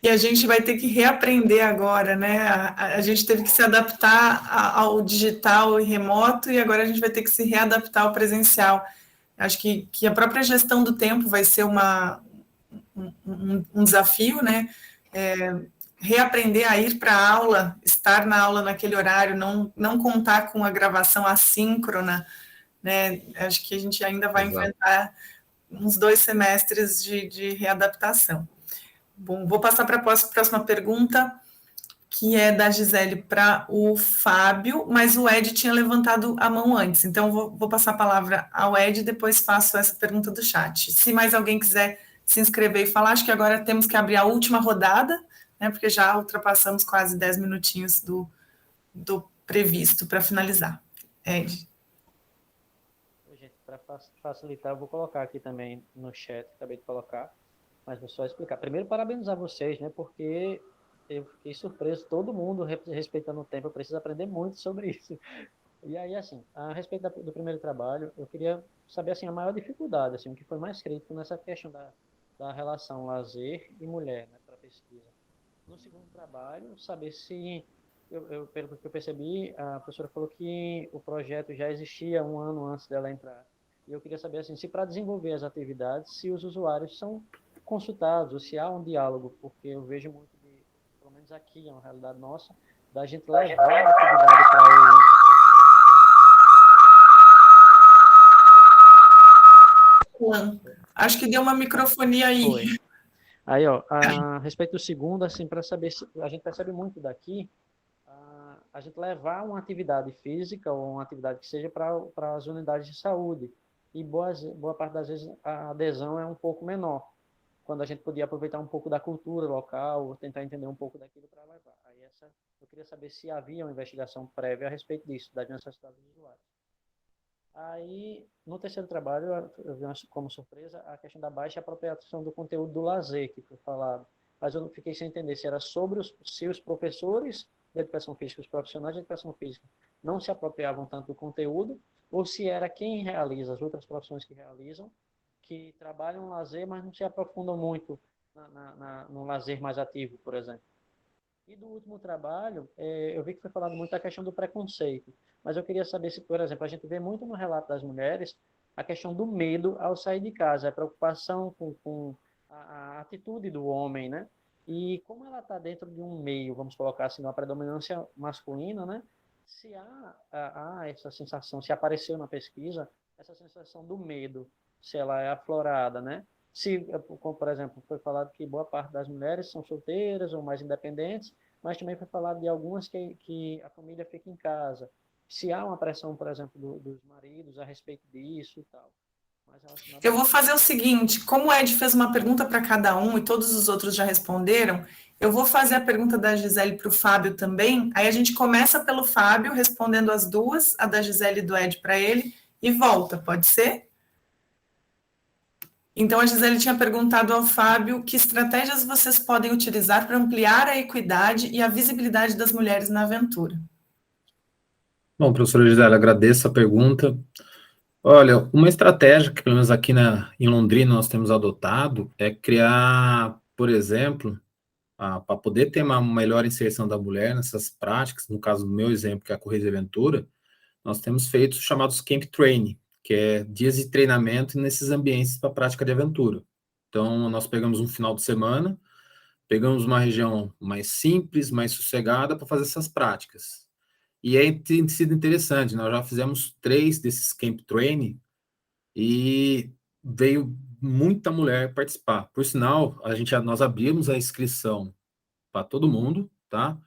E a gente vai ter que reaprender agora, né? A gente teve que se adaptar ao digital e remoto, e agora a gente vai ter que se readaptar ao presencial. Acho que a própria gestão do tempo vai ser um desafio, né? Reaprender a ir para a aula, estar na aula naquele horário, não contar com a gravação assíncrona, né? Acho que a gente ainda vai enfrentar uns 2 semestres de readaptação. Bom, vou passar para a próxima pergunta, que é da Gisele para o Fábio, mas o Ed tinha levantado a mão antes, então vou passar a palavra ao Ed e depois faço essa pergunta do chat. Se mais alguém quiser se inscrever e falar, acho que agora temos que abrir a última rodada, né, porque já ultrapassamos quase 10 minutinhos do previsto para finalizar. Ed. Gente, para facilitar, eu vou colocar aqui também no chat, acabei de colocar, mas vou só explicar. Primeiro, parabenizar vocês, né, porque eu fiquei surpreso, todo mundo respeitando o tempo, eu preciso aprender muito sobre isso. E aí, assim, a respeito do primeiro trabalho, eu queria saber, assim, a maior dificuldade, assim, o que foi mais crítico nessa questão da relação lazer e mulher, né, para pesquisa. No segundo trabalho, saber se, pelo que eu percebi, a professora falou que o projeto já existia 1 ano antes dela entrar. E eu queria saber, assim, se para desenvolver as atividades, se os usuários são consultados, ou se há um diálogo, porque eu vejo muito, pelo menos aqui, é uma realidade nossa, da gente levar a atividade para o... Acho que deu uma microfonia aí. Foi. Aí, ó, a respeito do segundo, assim, para saber se a gente percebe muito daqui, a gente levar uma atividade física ou uma atividade que seja para as unidades de saúde. E boa parte das vezes a adesão é um pouco menor, quando a gente podia aproveitar um pouco da cultura local, tentar entender um pouco daquilo para levar. Aí eu queria saber se havia uma investigação prévia a respeito disso, das necessidades dos usuários. Aí, no terceiro trabalho, eu vi como surpresa a questão da baixa apropriação do conteúdo do lazer, que foi falado. Mas eu não fiquei sem entender se era sobre se os professores de educação física, os profissionais de educação física, não se apropriavam tanto do conteúdo, ou se era quem realiza, as outras profissões que realizam, que trabalham no lazer, mas não se aprofundam muito no lazer mais ativo, por exemplo. E do último trabalho, eu vi que foi falado muito a questão do preconceito, mas eu queria saber se, por exemplo, a gente vê muito no relato das mulheres a questão do medo ao sair de casa, a preocupação com a atitude do homem, né? E como ela está dentro de um meio, vamos colocar assim, uma predominância masculina, né? Se há essa sensação, se apareceu na pesquisa, essa sensação do medo, se ela é aflorada, né? Se, como, por exemplo, foi falado que boa parte das mulheres são solteiras ou mais independentes, mas também foi falado de algumas que a família fica em casa. Se há uma pressão, por exemplo, dos maridos a respeito disso e tal. Eu vou fazer o seguinte, como o Ed fez uma pergunta para cada um e todos os outros já responderam, eu vou fazer a pergunta da Gisele para o Fábio também, aí a gente começa pelo Fábio, respondendo as duas, a da Gisele e do Ed para ele, e volta, pode ser? Então, a Gisele tinha perguntado ao Fábio que estratégias vocês podem utilizar para ampliar a equidade e a visibilidade das mulheres na aventura. Bom, professora Gisele, agradeço a pergunta. Olha, uma estratégia que, pelo menos aqui em Londrina, nós temos adotado é criar, por exemplo, para poder ter uma melhor inserção da mulher nessas práticas, no caso do meu exemplo, que é a Corrida de Aventura, nós temos feito os chamados Camp Training, que é dias de treinamento nesses ambientes para prática de aventura. Então, nós pegamos um final de semana, pegamos uma região mais simples, mais sossegada para fazer essas práticas. E aí tem sido interessante, nós já fizemos 3 desses camp training e veio muita mulher participar. Por sinal, nós abrimos a inscrição para todo mundo, tá?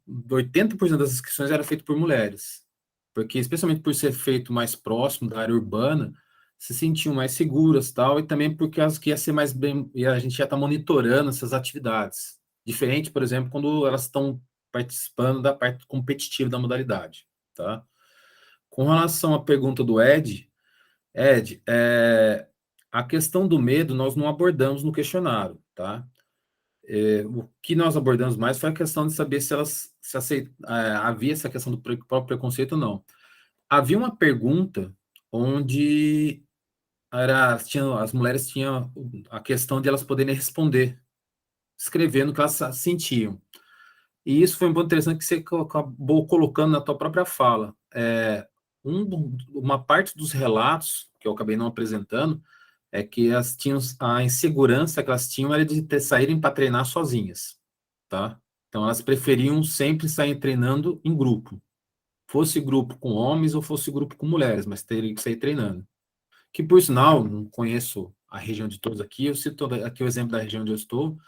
80% das inscrições era feito por mulheres, porque especialmente por ser feito mais próximo da área urbana, se sentiam mais seguras, tal, e também porque as que ia ser mais bem, e a gente ia estar monitorando essas atividades. Diferente, por exemplo, quando elas estão participando da parte competitiva da modalidade, tá? Com relação à pergunta do Ed, a questão do medo nós não abordamos no questionário, tá? O que nós abordamos mais foi a questão de saber se elas havia essa questão do próprio preconceito ou não. Havia uma pergunta onde as mulheres tinham a questão de elas poderem responder, escrevendo o que elas sentiam. E isso foi um ponto interessante que você acabou colocando na tua própria fala. Uma parte dos relatos, que eu acabei não apresentando, é que elas tinham a insegurança que elas tinham era de saírem para treinar sozinhas, tá? Então elas preferiam sempre sair treinando em grupo, fosse grupo com homens ou fosse grupo com mulheres, mas teria que sair treinando. Que por sinal, não conheço a região de todos aqui, eu cito aqui o exemplo da região onde eu estou,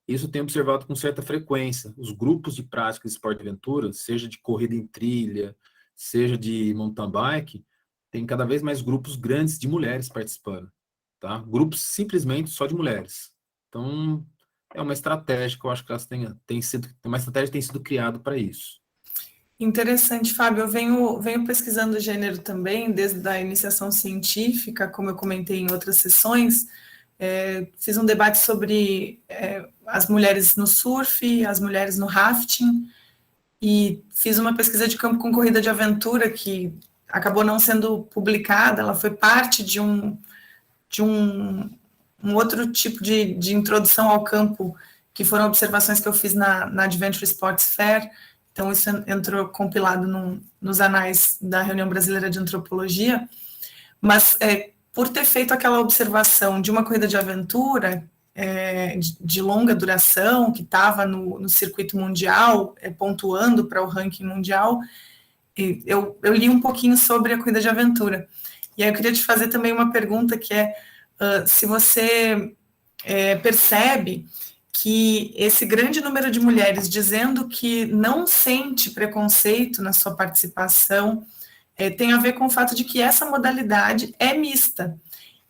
isso tem observado com certa frequência. Os grupos de prática de esporte de aventura, seja de corrida em trilha, seja de mountain bike, tem cada vez mais grupos grandes de mulheres participando. Tá? Grupos simplesmente só de mulheres. Então, é uma estratégia que eu acho que elas uma estratégia que tem sido criada para isso. Interessante, Fábio. Eu venho pesquisando gênero também, desde a iniciação científica, como eu comentei em outras sessões. Fiz um debate sobre as mulheres no surf, as mulheres no rafting, e fiz uma pesquisa de campo com corrida de aventura que acabou não sendo publicada. Ela foi parte de um outro tipo de introdução ao campo, que foram observações que eu fiz na Adventure Sports Fair. Então, isso entrou compilado nos anais da Reunião Brasileira de Antropologia. Mas, por ter feito aquela observação de uma corrida de aventura de longa duração, que estava no circuito mundial, pontuando para o ranking mundial, eu li um pouquinho sobre a corrida de aventura. E aí eu queria te fazer também uma pergunta que se você percebe que esse grande número de mulheres dizendo que não sente preconceito na sua participação tem a ver com o fato de que essa modalidade é mista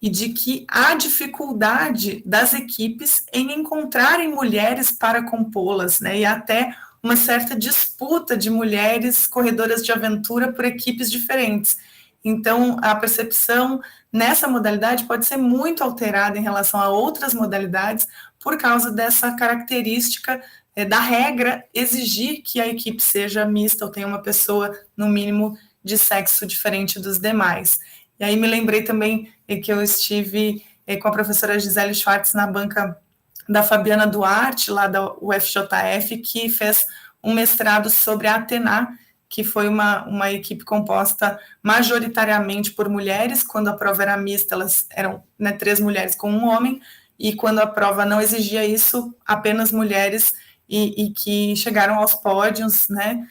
e de que há dificuldade das equipes em encontrarem mulheres para compô-las, né, e até uma certa disputa de mulheres corredoras de aventura por equipes diferentes. Então, a percepção nessa modalidade pode ser muito alterada em relação a outras modalidades por causa dessa característica da regra exigir que a equipe seja mista ou tenha uma pessoa, no mínimo, de sexo diferente dos demais. E aí me lembrei também que eu estive com a professora Gisele Schwartz na banca da Fabiana Duarte, lá da UFJF, que fez um mestrado sobre a Atena, que foi uma equipe composta majoritariamente por mulheres. Quando a prova era mista, elas eram 3 mulheres com um homem, e quando a prova não exigia isso, apenas mulheres, e que chegaram aos pódios, né,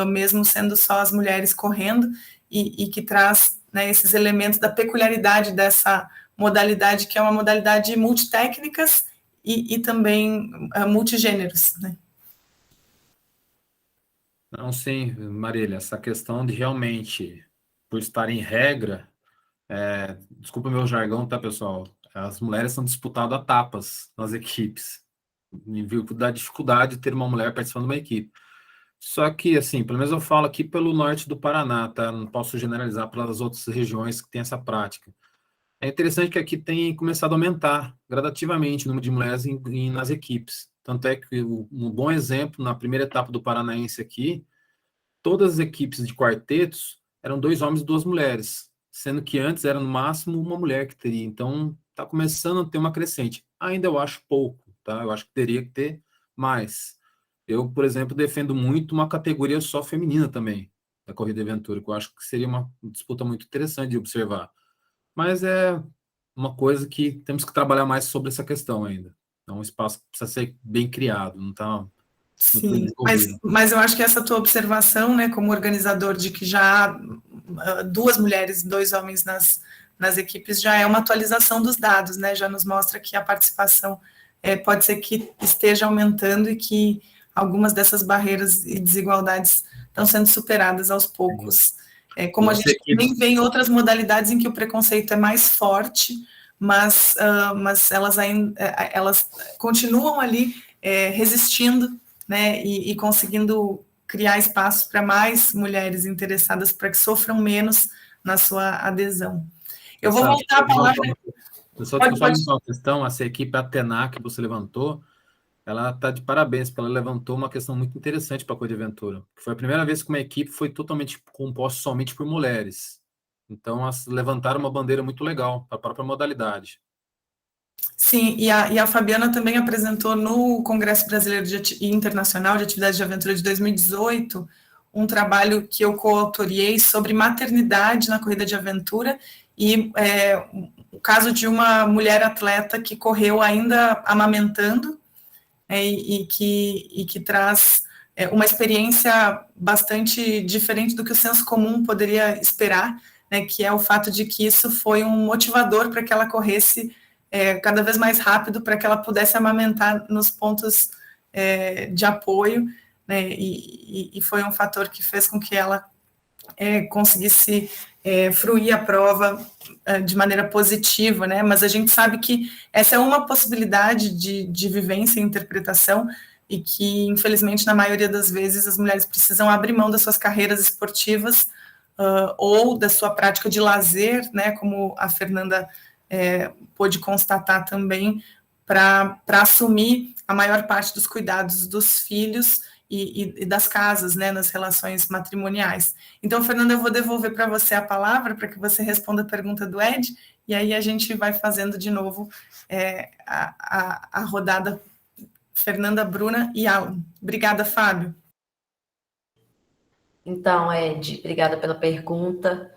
mesmo sendo só as mulheres correndo, e que traz, né, esses elementos da peculiaridade dessa modalidade, que é uma modalidade multitécnicas e também multigêneros, né? Não, sim, Marília, essa questão de realmente, por estar em regra, desculpa o meu jargão, tá, pessoal? As mulheres são disputadas a tapas nas equipes, em virtude da dificuldade de ter uma mulher participando de uma equipe. Só que, assim, pelo menos eu falo aqui pelo norte do Paraná, tá? Não posso generalizar pelas outras regiões que têm essa prática. É interessante que aqui tem começado a aumentar gradativamente o número de mulheres nas equipes. Tanto é que um bom exemplo, na primeira etapa do Paranaense aqui, todas as equipes de quartetos eram 2 homens e 2 mulheres, sendo que antes era no máximo uma mulher que teria. Então, está começando a ter uma crescente. Ainda eu acho pouco, tá? Eu acho que teria que ter mais. Eu, por exemplo, defendo muito uma categoria só feminina também, da corrida de aventura, que eu acho que seria uma disputa muito interessante de observar. Mas uma coisa que temos que trabalhar mais sobre essa questão ainda. É um espaço que precisa ser bem criado, não está muito bem Sim, desenvolvido. mas eu acho que essa tua observação, né, como organizador, de que já há 2 mulheres e 2 homens nas equipes, já é uma atualização dos dados, né, já nos mostra que a participação pode ser que esteja aumentando e que algumas dessas barreiras e desigualdades estão sendo superadas aos poucos. Como a gente também vê em outras modalidades em que o preconceito é mais forte, mas elas continuam ali resistindo, né, e conseguindo criar espaços para mais mulheres interessadas para que sofram menos na sua adesão. Eu vou voltar a palavra. Só uma questão, essa equipe Atena que você levantou, ela está de parabéns, porque ela levantou uma questão muito interessante para a Coisa de Aventura, que foi a primeira vez que uma equipe foi totalmente composta somente por mulheres. Então, elas levantaram uma bandeira muito legal para a própria modalidade. Sim, e a Fabiana também apresentou no Congresso Brasileiro e Internacional de Atividades de Aventura de 2018 um trabalho que eu coautoriei sobre maternidade na corrida de aventura e o caso de uma mulher atleta que correu ainda amamentando e que traz uma experiência bastante diferente do que o senso comum poderia esperar, né, que é o fato de que isso foi um motivador para que ela corresse cada vez mais rápido, para que ela pudesse amamentar nos pontos de apoio, né, e foi um fator que fez com que ela conseguisse fruir a prova de maneira positiva, né, mas a gente sabe que essa é uma possibilidade de vivência e interpretação, e que, infelizmente, na maioria das vezes, as mulheres precisam abrir mão das suas carreiras esportivas ou da sua prática de lazer, né, como a Fernanda pôde constatar também, para assumir a maior parte dos cuidados dos filhos e das casas, né, nas relações matrimoniais. Então, Fernanda, eu vou devolver para você a palavra para que você responda a pergunta do Ed, e aí a gente vai fazendo de novo a rodada Fernanda, Bruna e Alan. Obrigada, Fábio. Então, Ed, obrigada pela pergunta.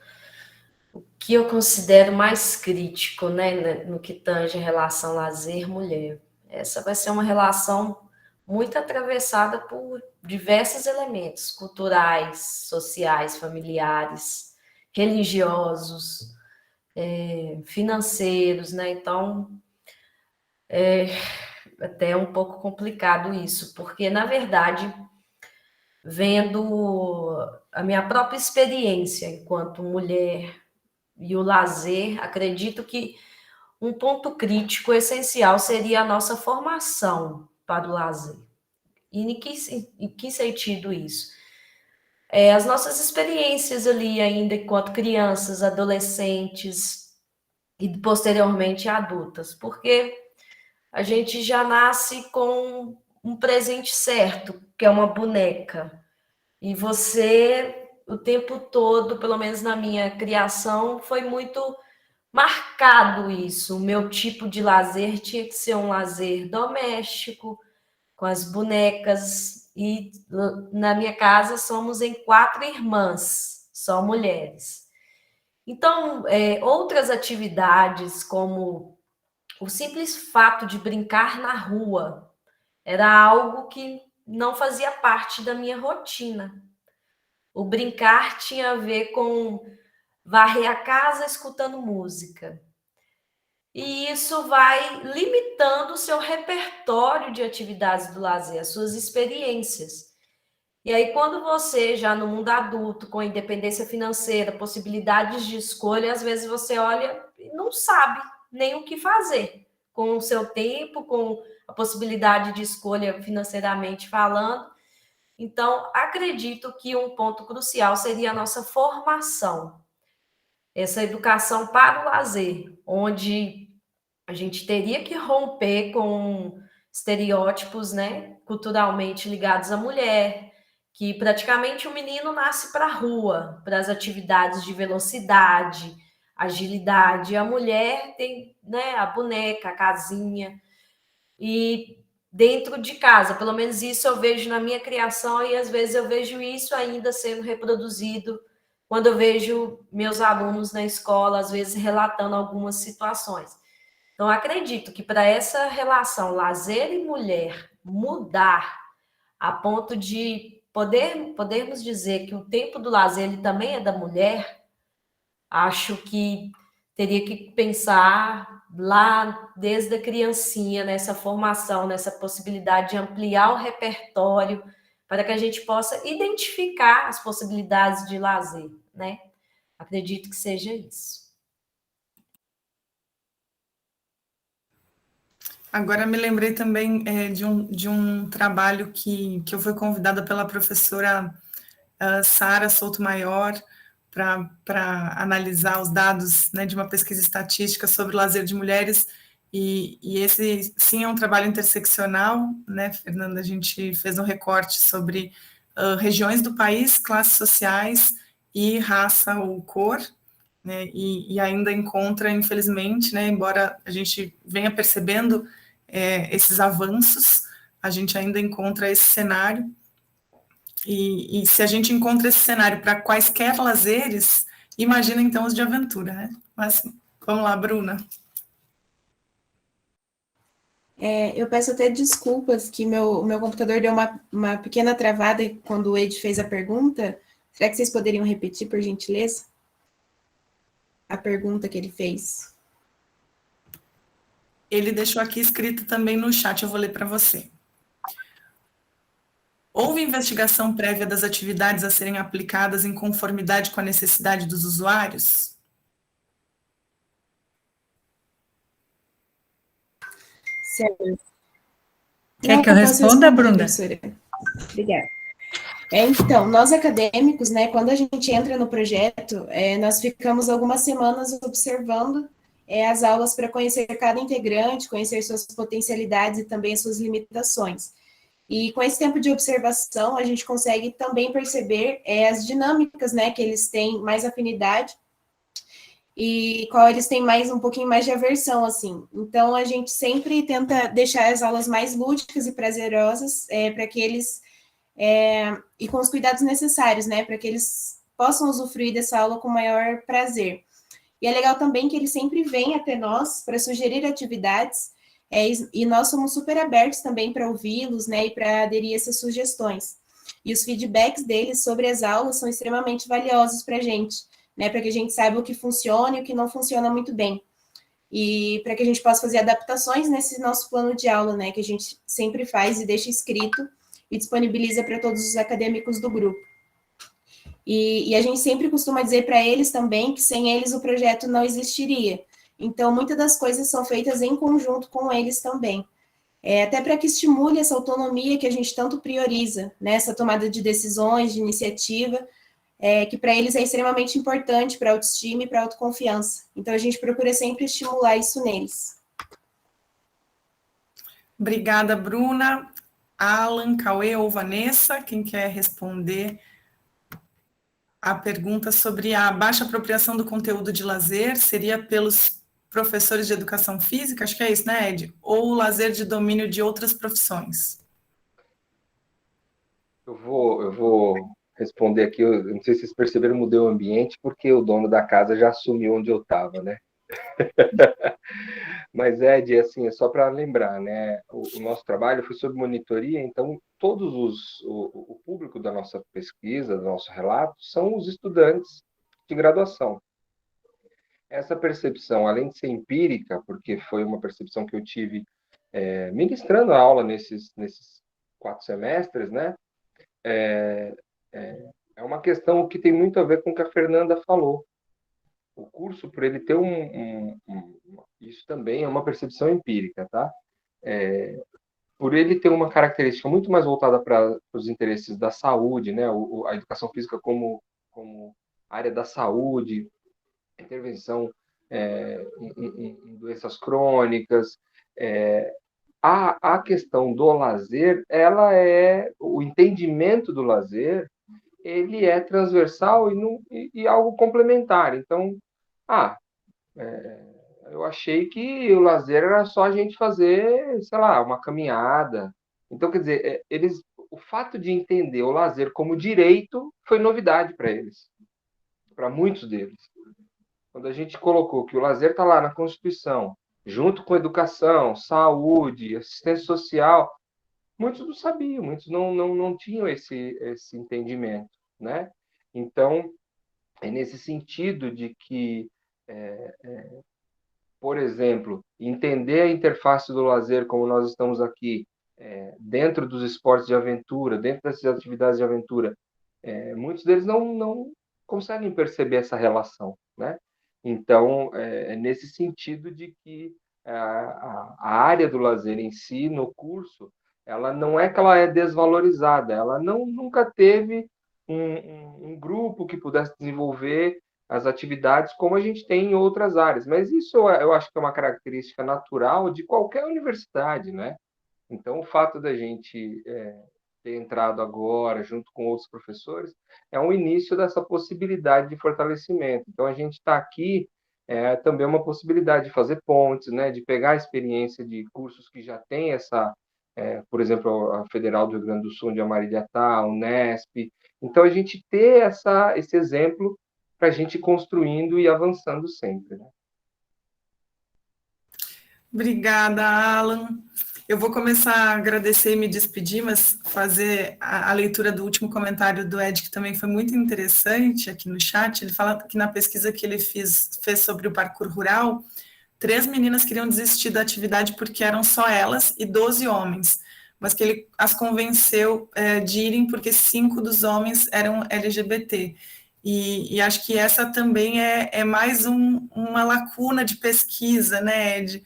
O que eu considero mais crítico, né, no que tange a relação lazer-mulher? Essa vai ser uma relação muito atravessada por diversos elementos culturais, sociais, familiares, religiosos, financeiros, né? Então, até um pouco complicado isso, porque, na verdade, vendo a minha própria experiência enquanto mulher e o lazer, acredito que um ponto crítico essencial seria a nossa formação para o lazer. E em que sentido isso? As nossas experiências ali ainda enquanto crianças, adolescentes e posteriormente adultas, porque a gente já nasce com um presente certo, que é uma boneca. E você, o tempo todo, pelo menos na minha criação, foi muito marcado isso. O meu tipo de lazer tinha que ser um lazer doméstico, com as bonecas. E na minha casa somos em 4 irmãs, só mulheres. Então, outras atividades, como o simples fato de brincar na rua, era algo que não fazia parte da minha rotina. O brincar tinha a ver com varrer a casa escutando música. E isso vai limitando o seu repertório de atividades do lazer, as suas experiências. E aí, quando você, já no mundo adulto, com independência financeira, possibilidades de escolha, às vezes você olha e não sabe nem o que fazer com o seu tempo, com a possibilidade de escolha financeiramente falando. Então, acredito que um ponto crucial seria a nossa formação. Essa educação para o lazer, onde a gente teria que romper com estereótipos, né, culturalmente ligados à mulher, que praticamente o menino nasce para a rua, para as atividades de velocidade, agilidade. A mulher tem, né, a boneca, a casinha. E dentro de casa, pelo menos isso eu vejo na minha criação, e às vezes eu vejo isso ainda sendo reproduzido quando eu vejo meus alunos na escola, às vezes, relatando algumas situações. Então, acredito que para essa relação lazer e mulher mudar a ponto de podermos dizer que o tempo do lazer ele também é da mulher, acho que teria que pensar lá desde a criancinha, nessa formação, nessa possibilidade de ampliar o repertório, para que a gente possa identificar as possibilidades de lazer, né? Acredito que seja isso. Agora me lembrei também de um trabalho que eu fui convidada pela professora Sara Souto-Maior para analisar os dados, né, de uma pesquisa estatística sobre o lazer de mulheres, e esse sim é um trabalho interseccional, né, Fernanda? A gente fez um recorte sobre regiões do país, classes sociais e raça ou cor, né, e ainda encontra, infelizmente, né, embora a gente venha percebendo esses avanços, a gente ainda encontra esse cenário, e se a gente encontra esse cenário para quaisquer lazeres, imagina então os de aventura, né? Mas vamos lá, Bruna. Eu peço até desculpas que meu computador deu uma pequena travada quando o Ed fez a pergunta. Será que vocês poderiam repetir, por gentileza? A pergunta que ele fez. Ele deixou aqui escrito também no chat, eu vou ler para você. Houve investigação prévia das atividades a serem aplicadas em conformidade com a necessidade dos usuários? Certo. Quer que eu responda, Bruna? Professora? Obrigada. Então, nós acadêmicos, né, quando a gente entra no projeto, nós ficamos algumas semanas observando as aulas para conhecer cada integrante, conhecer suas potencialidades e também suas limitações. E com esse tempo de observação, a gente consegue também perceber as dinâmicas, né, que eles têm mais afinidade e qual eles têm um pouquinho mais de aversão, assim. Então, a gente sempre tenta deixar as aulas mais lúdicas e prazerosas para que eles... e com os cuidados necessários, né, para que eles possam usufruir dessa aula com maior prazer. E é legal também que eles sempre vêm até nós para sugerir atividades, e nós somos super abertos também para ouvi-los, né, e para aderir a essas sugestões. E os feedbacks deles sobre as aulas são extremamente valiosos para a gente, né, para que a gente saiba o que funciona e o que não funciona muito bem. E para que a gente possa fazer adaptações nesse nosso plano de aula, né, que a gente sempre faz e deixa escrito e disponibiliza para todos os acadêmicos do grupo. E a gente sempre costuma dizer para eles também que sem eles o projeto não existiria. Então, muitas das coisas são feitas em conjunto com eles também. Até para que estimule essa autonomia que a gente tanto prioriza, né? Essa tomada de decisões, de iniciativa, que para eles é extremamente importante para a autoestima e para a autoconfiança. Então, a gente procura sempre estimular isso neles. Obrigada, Bruna. Alan, Cauê ou Vanessa, quem quer responder a pergunta sobre a baixa apropriação do conteúdo de lazer, seria pelos professores de educação física, acho que é isso, né, Ed? Ou o lazer de domínio de outras profissões? Eu vou responder aqui, eu não sei se vocês perceberam, mudei o ambiente, porque o dono da casa já assumiu onde eu estava, né? Mas, Ed, assim, é só para lembrar, né? O nosso trabalho foi sob monitoria, então o público da nossa pesquisa, do nosso relato, são os estudantes de graduação. Essa percepção, além de ser empírica, porque foi uma percepção que eu tive ministrando a aula nesses 4 semestres, né? É uma questão que tem muito a ver com o que a Fernanda falou. O curso, por ele ter isso também é uma percepção empírica, tá? Por ele ter uma característica muito mais voltada para os interesses da saúde, né? A educação física como área da saúde, intervenção em doenças crônicas, a questão do lazer, o entendimento do lazer, ele é transversal e algo complementar. Então, eu achei que o lazer era só a gente fazer, sei lá, uma caminhada. Então, quer dizer, o fato de entender o lazer como direito foi novidade para eles. para muitos deles. Quando a gente colocou que o lazer está lá na Constituição, junto com educação, saúde, assistência social, muitos não sabiam, muitos não tinham esse entendimento, né? Então, é nesse sentido de que, por exemplo, entender a interface do lazer, como nós estamos aqui, dentro dos esportes de aventura, dentro dessas atividades de aventura, muitos deles não conseguem perceber essa relação, né? Então, é nesse sentido de que a área do lazer em si, no curso, ela não é que ela é desvalorizada, ela nunca teve um grupo que pudesse desenvolver as atividades como a gente tem em outras áreas, mas isso eu acho que é uma característica natural de qualquer universidade, né? Então, o fato da gente ter entrado agora, junto com outros professores, é um início dessa possibilidade de fortalecimento. Então, a gente está aqui também uma possibilidade de fazer pontes, né, de pegar a experiência de cursos que já têm essa, por exemplo, a Federal do Rio Grande do Sul, onde a Marília está, a Unesp. Então, a gente ter esse exemplo para a gente ir construindo e avançando sempre, né? Obrigada, Alan. Eu vou começar a agradecer e me despedir, mas fazer a leitura do último comentário do Ed, que também foi muito interessante aqui no chat. Ele fala que na pesquisa que ele fez sobre o parkour rural, 3 meninas queriam desistir da atividade porque eram só elas e 12 homens, mas que ele as convenceu de irem porque 5 dos homens eram LGBT. E acho que essa também é mais uma lacuna de pesquisa, né, Ed?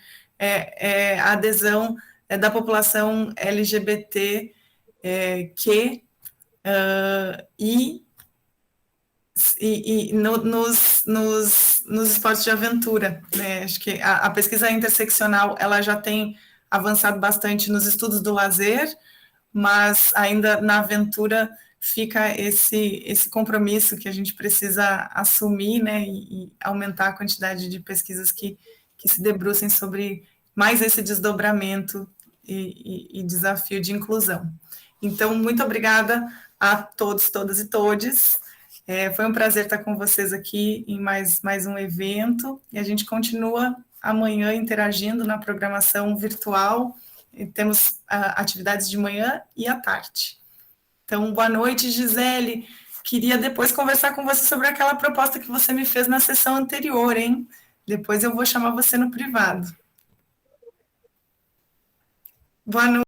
A adesão da população LGBT nos esportes de aventura, né? Acho que a pesquisa interseccional ela já tem avançado bastante nos estudos do lazer, mas ainda na aventura fica esse compromisso que a gente precisa assumir, né, e aumentar a quantidade de pesquisas que se debrucem sobre mais esse desdobramento e desafio de inclusão. Então, muito obrigada a todos, todas e todes. Foi um prazer estar com vocês aqui em mais um evento, e a gente continua amanhã interagindo na programação virtual. Temos atividades de manhã e à tarde. Então, boa noite, Gisele. Queria depois conversar com você sobre aquela proposta que você me fez na sessão anterior, hein? Depois eu vou chamar você no privado. Boa noite.